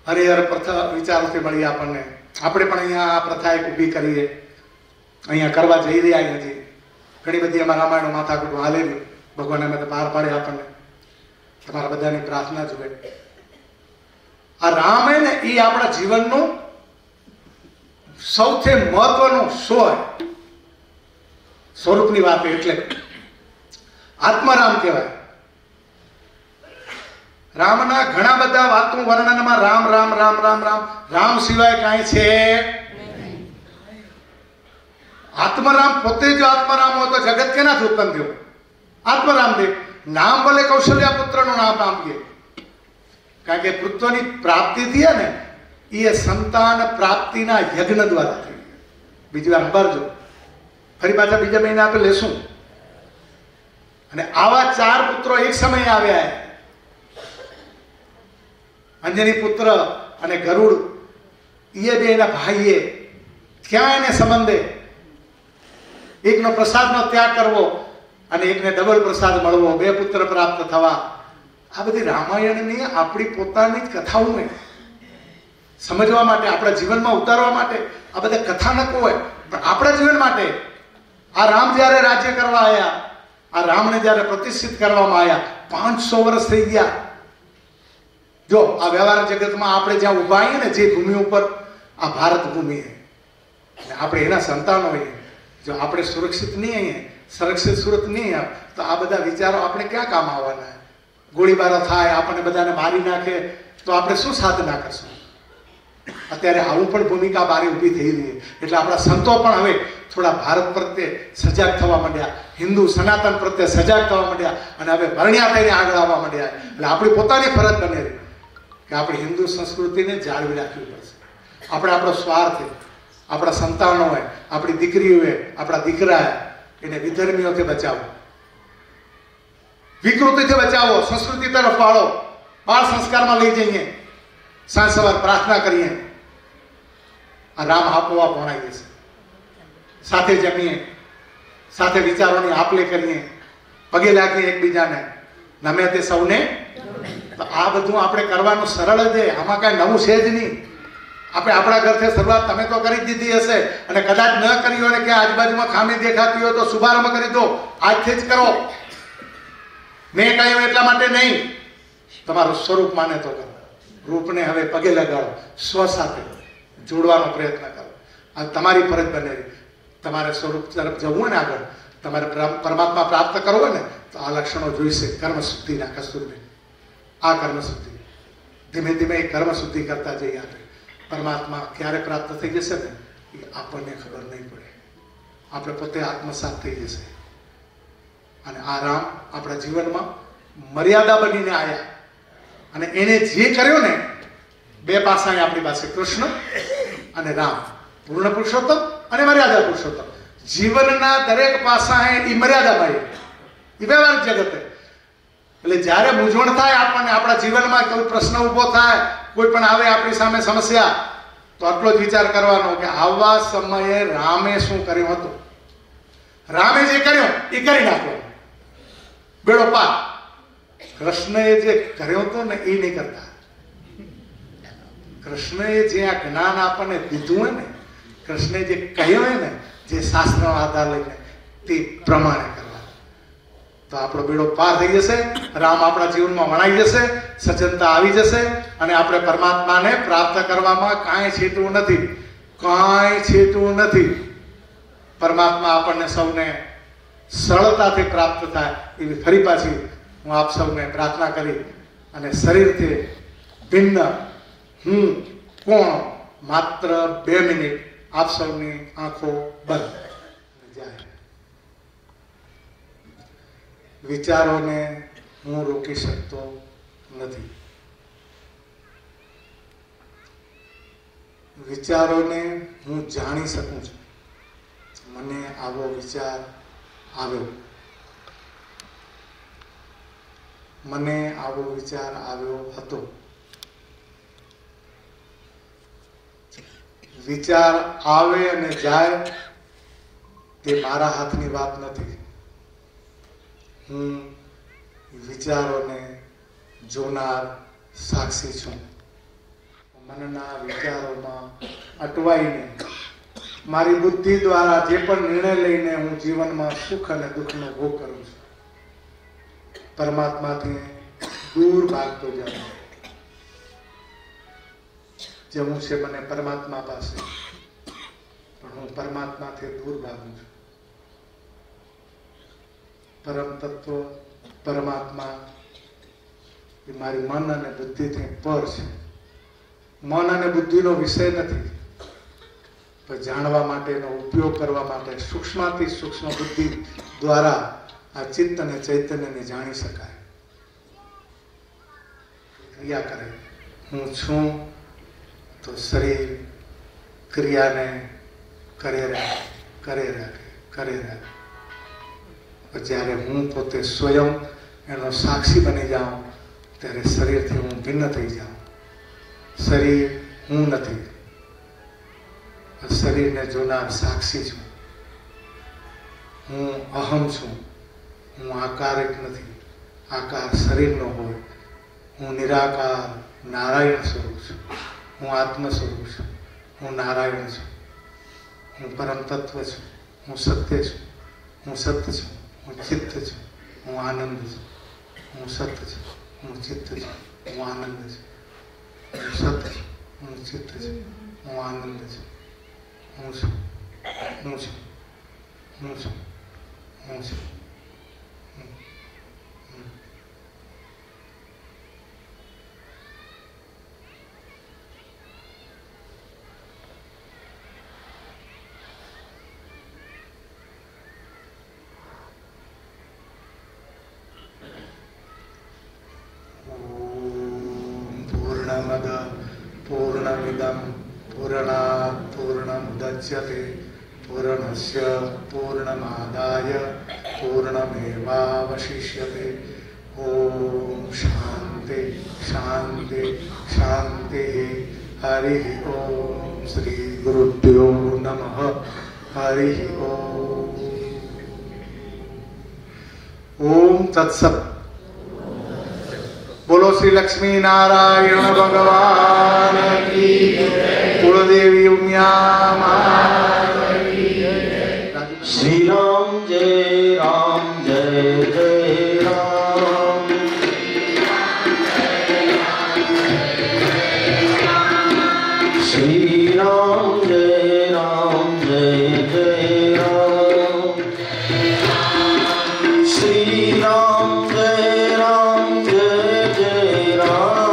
હરિહર પ્રથા વિચારોથી મળી આપણને. આપણે પણ અહીંયા આ પ્રથા એક ઊભી કરીએ, અહીંયા કરવા જઈ રહ્યા. હજી ઘણી બધી એમાં રામાયણો માથાકૂટ હાલેલી, ભગવાને અમે પાર પાડે આપણને. તમારા બધાની પ્રાર્થના જોવે. આ રામ હે ને એ આપણા જીવનનું સૌથી મહત્વનું સ્વરૂપની વાત. એટલે આત્મારામ કહેવાય. રામના ઘણા બધા વાતો વર્ણનમાં રામ રામ રામ રામ રામ, રામ સિવાય કાંઈ છે. આત્મારામ પોતે જો આત્મારામ હોય તો જગત કેનાથી ઉત્પન્ન થયું? આત્મારામદેવ. નામ ભલે કૌશલ્યા પુત્રનું નામ આપીએ, કારણ કે પુત્રની પ્રાપ્તિ થઈ ને એ સંતાન પ્રાપ્તિના યજ્ઞ દ્વારા થઈ. બીજી વાર સાંભળજો, ફરી પાછા બીજા મહિને આપણે લેશું. અને આવા 4 પુત્રો એક સમયે આવ્યા. અંજની પુત્ર અને ગરુડ, એ બે એના ભાઈએ ક્યાં એને સંબંધે એકનો પ્રસાદનો ત્યાગ કરવો અને એકને ડબલ પ્રસાદ મળવો, 2 પુત્ર પ્રાપ્ત થવા. આ બધી રામાયણની આપણી પોતાની જ કથાઓ ને સમજવા માટે, આપણા જીવનમાં ઉતારવા માટે આ બધા કથાનકો હોય. પણ આપણા જીવન માટે આ રામ જ્યારે રાજ્ય કરવા આવ્યા, આ રામને જ્યારે પ્રતિષ્ઠિત કરવામાં આવ્યા, 500 વર્ષ થઈ ગયા. જો આ વ્યવહાર જગતમાં આપણે જ્યાં ઉભા આવીએ ને, જે ભૂમિ ઉપર, આ ભારત ભૂમિ, આપણે એના સંતાનો હોઈએ. જો આપણે સુરક્ષિત નહીં આવીએ, સંરક્ષિત સુરત નહીં આવે, તો આ બધા વિચારો આપણે ક્યાં કામ આવવાના? ગોળીબારો થાય, આપણને બધાને મારી નાખે, તો આપણે શું સાધના કરશું? અત્યારે આવું પણ ભૂમિકા બારી ઊભી થઈ રહી. એટલે આપણા સંતો પણ હવે થોડા ભારત પ્રત્યે સજાગ થવા માંડ્યા, હિન્દુ સનાતન પ્રત્યે સજાગ થવા માંડ્યા, અને હવે વર્ણ્યા થઈને આગળ આવવા માંડ્યા. એટલે આપણી પોતાની ફરજ બને રહી કે આપણે હિન્દુ સંસ્કૃતિને જાળવી રાખવી પડશે. આપણે આપણો સ્વાર્થ, આપણા સંતાનો હોય, આપણી દીકરીઓ હોય, આપણા દીકરા હોય, એને વિધર્મીઓથી બચાવો, વિકૃતિથી બચાવો, સંસ્કૃતિ તરફ વાળો, બાળ સંસ્કારમાં લઈ જઈએ, સાંજ સવાર પ્રાર્થના કરીએ. આ રામ આપોઆપ ભણાઈ જશે. સાથે જમીએ, સાથે વિચારોની આપ લે કરીએ, પગે લાગીએ એકબીજાને, નમે તે સૌને. તો આ બધું આપણે કરવાનું સરળ જ છે. આમાં કાંઈ નવું છે જ નહીં. આપણે આપણા ઘરથી શરૂઆત તમે તો કરી જ દીધી હશે, અને કદાચ ન કરી હોય ને કે આજુબાજુમાં ખામી દેખાતી હોય તો શુભારંભ કરી દો. આજથી જ કરો. મેં કહ્યું એટલા માટે નહીં, તમારું સ્વરૂપ માને તો કરો. રૂપને હવે પગે લગાડો, સ્વ સાથે જોડવાનો પ્રયત્ન કરો. આ તમારી ફરજ બને. તમારે સ્વરૂપ તરફ જવું હોય ને, આગળ તમારે પરમાત્મા પ્રાપ્ત કરવો હોય ને, તો આ લક્ષણો જોઈશે. કર્મ શુદ્ધિના કસ્તુરબેન, આ કર્મ શુદ્ધિ ધીમે ધીમે કર્મ શુદ્ધિ કરતા જઈએ. આપણે પરમાત્મા ક્યારે પ્રાપ્ત થઈ જશે ને એ આપણને ખબર નહીં પડે. આપણે પોતે આત્મસાત થઈ જશે. અને આ રામ આપણા જીવનમાં મર્યાદા બનીને આવ્યા, અને એને જે કર્યો ને, 2 પાસા આપણી પાસે, કૃષ્ણ અને રામ, પૂર્ણ પુરુષોત્તમ અને મર્યાદા પુરુષોત્તમ. જીવનના દરેક પાસા એ મર્યાદામાં, એ વ્યવહારિક જગત. એટલે જ્યારે મૂંઝવણ થાય આપણને, આપણા જીવનમાં કોઈ પ્રશ્ન ઉભો થાય, કોઈ પણ આવે આપણી સામે સમસ્યા, તો આટલો જ વિચાર કરવાનો કે આવા સમયે રામે શું કર્યું હતું. રામે જે કર્યું એ કરી નાખો, બેડો પાર. કૃષ્ણએ જે કર્યો હતો ને એ નહીં કરતા. કૃષ્ણએ જે આ જ્ઞાન આપણને દીધું હોય ને, કૃષ્ણએ જે કહ્યું હોય ને, જે શાસ્ત્રનો આધાર લઈને, તે પ્રમાણે કરવા, તો આપણો બેડો પાર થઈ જશે. રામ આપણા જીવનમાં વણાઈ જશે, સજ્જનતા આવી જશે, અને આપણે પરમાત્માને પ્રાપ્ત કરવામાં કાંઈ છેટવું નથી, કાંઈ છેટવું નથી. પરમાત્મા આપણને સૌને સરળતાથી પ્રાપ્ત થાય એવી ફરી પાછી હું આપ સૌને પ્રાર્થના કરી અને શરીરથી ભિન્ન હું કોણ માત્ર 2 મિનિટ આપ સૌની આંખો બંધ જાય. વિચારોને હું રોકી શકતો નથી. વિચારોને હું જાણી શકું છું. મને આવો વિચાર આવ્યો, મને આવો વિચાર આવ્યો હતો. વિચાર આવે અને જાય તે મારા હાથની વાત નથી. હું વિચારોને જોનાર સાક્ષી છું. મનના વિચારોમાં અટવાઈને મારી બુદ્ધિ દ્વારા જે પણ નિર્ણય લઈને હું જીવનમાં સુખ અને દુઃખનો ભોગ કરું છું, પરમાત્માથી દૂર ભાગતો જાઉં. જવું છે મને પરમાત્મા પાસે, પણ હું પરમાત્માથી દૂર ભાગું છું. પરમ તત્વ પરમાત્મા એ મારી મન અને બુદ્ધિથી પર છે. મન અને બુદ્ધિનો વિષય નથી, પણ જાણવા માટેનો, ઉપયોગ કરવા માટે સૂક્ષ્મથી સૂક્ષ્મ બુદ્ધિ દ્વારા આ ચિત્ત અને ચૈતન્યને જાણી શકાય. ક્રિયા કરે. હું છું તો શરીર ક્રિયાને કરે રાખે. જ્યારે હું પોતે સ્વયં એનો સાક્ષી બની જાઉં ત્યારે શરીરથી હું ભિન્ન થઈ જાઉં. શરીર હું નથી, શરીરને જોનાર સાક્ષી છું. હું અહમ છું. હું આકારિક નથી, આકાર શરીરનો હોય. હું નિરાકાર નારાયણ સ્વરૂપ છું. હું આત્મ સ્વરૂપ છું. હું નારાયણ છું. હું પરમ તત્વ છું. હું સત્ય છું. હું સત્ય છું. હું ચિત્ત છું. હું આનંદ છું. હું સત્ય છું. હું ચિત્ત છું. હું આનંદ છું. હું સત્ય છું. હું ચિત્ત છું. હું આનંદ છું. હું છું. હું છું. હું છું. હું છું. पूर्णमद पूर्णमिदं पूर्णात् पूर्णमुदच्यते पूर्णस्य पूर्णमादाय पूर्णमेवावशिष्यते. ओम शांति शांति शांति. हरि ओम. श्री गुरुभ्यो नमः. हरि ओम. ओम तत्सत्. बोलो श्री लक्ष्मी नारायण भगवान की, कुलदेवी उमिया माता की. श्री राम जय राम जय जय राम. श्री राम जय राम जय जय राम. श्री राम जय राम जय जय राम.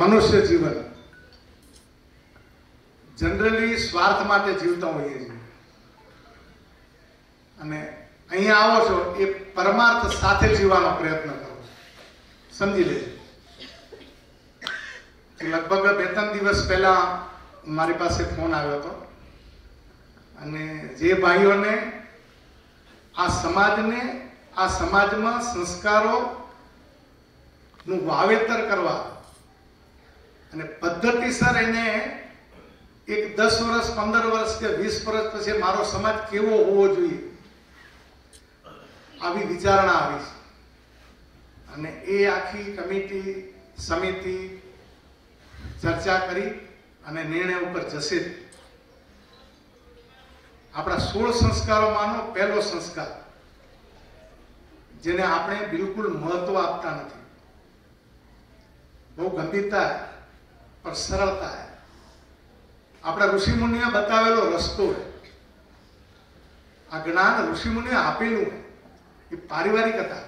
મનુષ્ય જીવન જનરલી સ્વાર્થ માટે જીવતા હોઈએ છીએ અને અહીંયા આવો છો એ પરમાર્થ સાથે જીવવાનો પ્રયત્ન કરો. સમજી લેજો. લગભગ 2-3 દિવસ પહેલા મારી પાસે ફોન આવ્યો હતો અને જે ભાઈઓને આ સમાજને આ સમાજમાં સંસ્કારો નું વાવેતર કરવા અને પદ્ધતિસર એને એક 10 વર્ષ 15 વર્ષ કે 20 વર્ષ પછી મારો સમાજ કેવો હોવો જોઈએ આવી વિચારણા આવી છે અને એ આખી કમિટી સમિતિ ચર્ચા કરી અને નિર્ણય ઉપર જશે. આપણા 16 સંસ્કારોમાંનો પહેલો સંસ્કાર જેને આપણે બિલકુલ મહત્વ આપતા નથી, બહુ ગંભીરતા પણ સરળતા, આપણા ઋષિ મુનિએ બતાવેલો રસ્તો આ જ્ઞાન ઋષિમુનિએ આપેલું એ પારિવારિક હતા.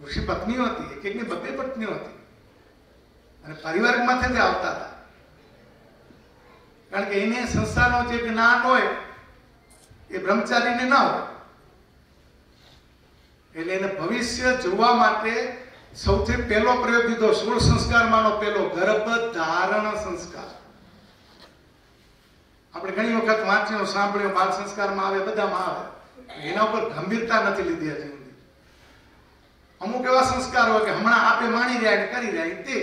ઋષિ પત્નીઓ હતી, એક એકની બબ્બે પત્નીઓ હતી અને પારિવારિકમાંથી જ આવતા હતા. કારણ કે એને સંસ્થાનો જે જ્ઞાન હોય એ બ્રહ્મચારીને ના હોય. એટલે એને ભવિષ્ય જોવા માટે સૌથી પહેલો પ્રયોગ દીધો 16 સંસ્કારમાંનો પહેલો ગર્ભ ધારણ સંસ્કાર. આપણે ઘણી વખત વાંચ્યું સાંભળ્યું, બાળ સંસ્કારમાં આવે, બધામાં આવે, એના ઉપર ગંભીરતા નથી લીધી હજી સુધી. અમુક એવા સંસ્કાર હોય કે હમણાં આપે માણી રહ્યા ને કરી રહ્યા તે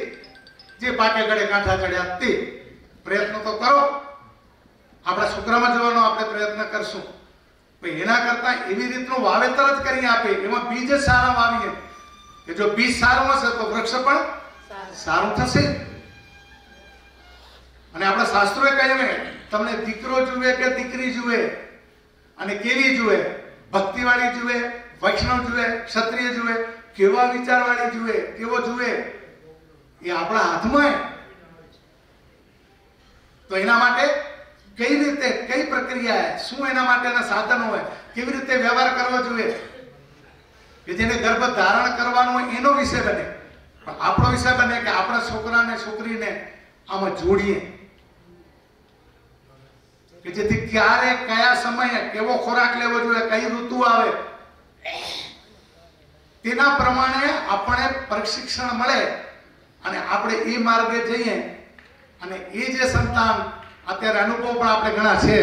જે પાકે ગળે કાંઠા ચડ્યા તે પ્રયત્ન તો કરો. આપણા છોકરામાં જવાનો આપણે પ્રયત્ન કરશું, એના કરતા એવી રીતનું વાવેતર જ કરી આપે, એમાં બીજ જ સારા વાવીએ કે જો બીજ સારું હશે તો વૃક્ષ પણ સારું થશે. અને આપણા શાસ્ત્રોએ કહ્યું તમને દીકરો જુએ કે દીકરી જુએ અને કેવી જુએ, ભક્તિવાળી જુએ, વૈષ્ણવ જુએ, ક્ષત્રિય જુએ, કેવા વિચારવાળી જુએ, કેવો જુએ એ આપણા હાથમાં. તો એના માટે કઈ રીતે, કઈ પ્રક્રિયા, શું એના માટેના સાધનો હોય, કેવી રીતે વ્યવહાર કરવો જોઈએ કે જેને ગર્ભ ધારણ કરવાનો હોય એનો વિષય બને, પણ આપણો વિષય બને કે આપણા છોકરાને છોકરીને આમાં જોડીએ કે જેથી ક્યારે કયા સમયે કેવો ખોરાક લેવો જોઈએ, કઈ ઋતુ આવે તેના પ્રમાણે આપણે પ્રશિક્ષણ મળે અને આપણે એ માર્ગે જઈએ. અને એ જે સંતાન અત્યારે અનુભવ પણ આપણે ઘણા છે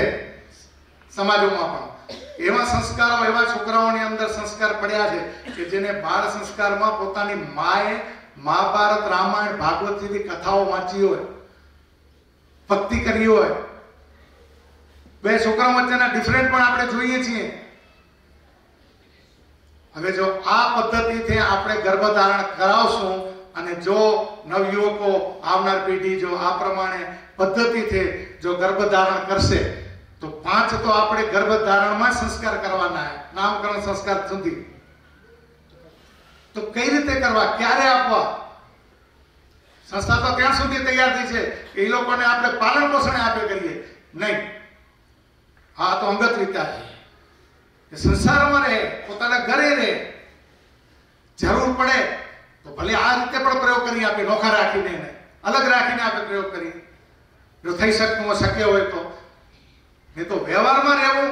સમાજોમાં પણ એવા સંસ્કારો, એવા છોકરાઓની અંદર સંસ્કાર પડ્યા છે કે જેને બાળ સંસ્કારમાં પોતાની માએ મહાભારત, રામાયણ, ભાગવત જેવી કથાઓ વાંચી હોય, ભક્તિ કરી હોય. બે છોકરાઓ વચ્ચેના ડિફરન્ટ પણ આપણે જોઈએ છીએ. હવે જો આ પદ્ધતિથી આપણે ગર્ભધારણ કરાવશું અને જો નવયુવકો, આવનાર પેઢી જો આ પ્રમાણે પદ્ધતિથી જો ગર્ભધારણ કરશે તો 5 તો આપણે ગર્ભધારણમાં સંસ્કાર કરવાના, નામકરણ સંસ્કાર સુધી. તો કઈ રીતે કરવા, ક્યારે આપવા? સંસ્થા તો ત્યાં સુધી તૈયાર થઈ છે કે એ લોકોને આપણે પાલન પોષણ આપે કરીએ નહીં. હા, તો અંગત વિચાર કે સંસારમાં રહે, પોતાના ઘરે રહે, જરૂર પડે તો ભલે આ રીતે પણ પ્રયોગ કરી આપે, નોખા રાખીને એને અલગ રાખીને આપણે પ્રયોગ કરીએ જો થઈ શકતું હોય, શક્ય હોય તો. નહીં તો વ્યવહારમાં રહેવું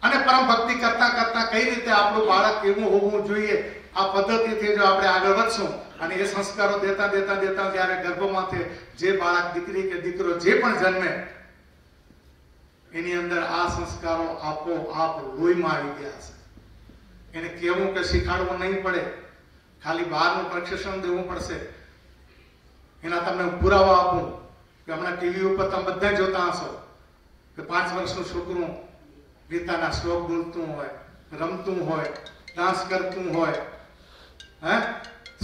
અને પરમ ભક્તિ કરતા કરતા કઈ રીતે આપણું બાળક કેવું હોવું જોઈએ આ પદ્ધતિથી જો આપણે આગળ વધશું અને એ સંસ્કારો દેતા દેતા દેતા જ્યારે ગર્ભમાંથી જે બાળક, દીકરી કે દીકરો જે પણ જન્મે એની અંદર આ સંસ્કારો આપોઆપ લોહીમાં આવી ગયા છે. એને કહેવું કે શીખાડવું નહીં પડે, ખાલી બહારનું પ્રશિક્ષણ દેવું પડશે. એના તમને પુરાવા આપું કે હમણાં ટીવી ઉપર તમે બધા જોતા હશો કે 5 વર્ષનું છોકરું ગીતાના શ્લોક બોલતું હોય, રમતું હોય, ડાન્સ કરતું હોય,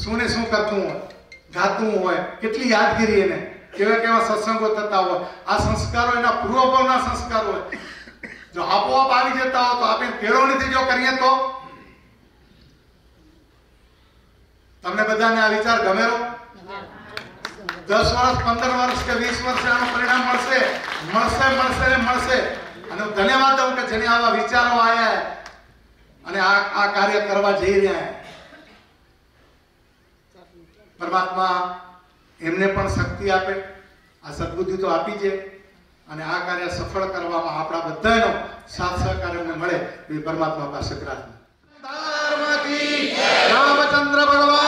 શું ને શું કરતું હોય, ગાતું હોય, કેટલી યાદગીરી એને, કેવા કેવા સત્સંગો થતા હોય. આ સંસ્કારો એના પૂર્વભાવના સંસ્કારો હોય. જો આપોઆપ આવી જતા હોય તો આપણે કેળવણીથી જો કરીએ તો તમને બધાને આ વિચાર ગમેરો? 10 વર્ષ, 15 વર્ષ કે 20 વર્ષે આનું પરિણામ મળશે, મળશે, મળશે ને મળશે. અને હું ધન્યવાદ દઉં કે જેને આવા વિચારો આવ્યા અને આ કાર્ય કરવા જઈ રહ્યા. પરમાત્મા એમને પણ શક્તિ આપે, આ સદબુદ્ધિ તો આપી છે અને આ કાર્ય સફળ કરવામાં આપણા બધાનો સાથ સહકાર એમને મળે એવી પરમાત્મા પાસે પ્રાર્થના. રામચંદ્ર ભગવાન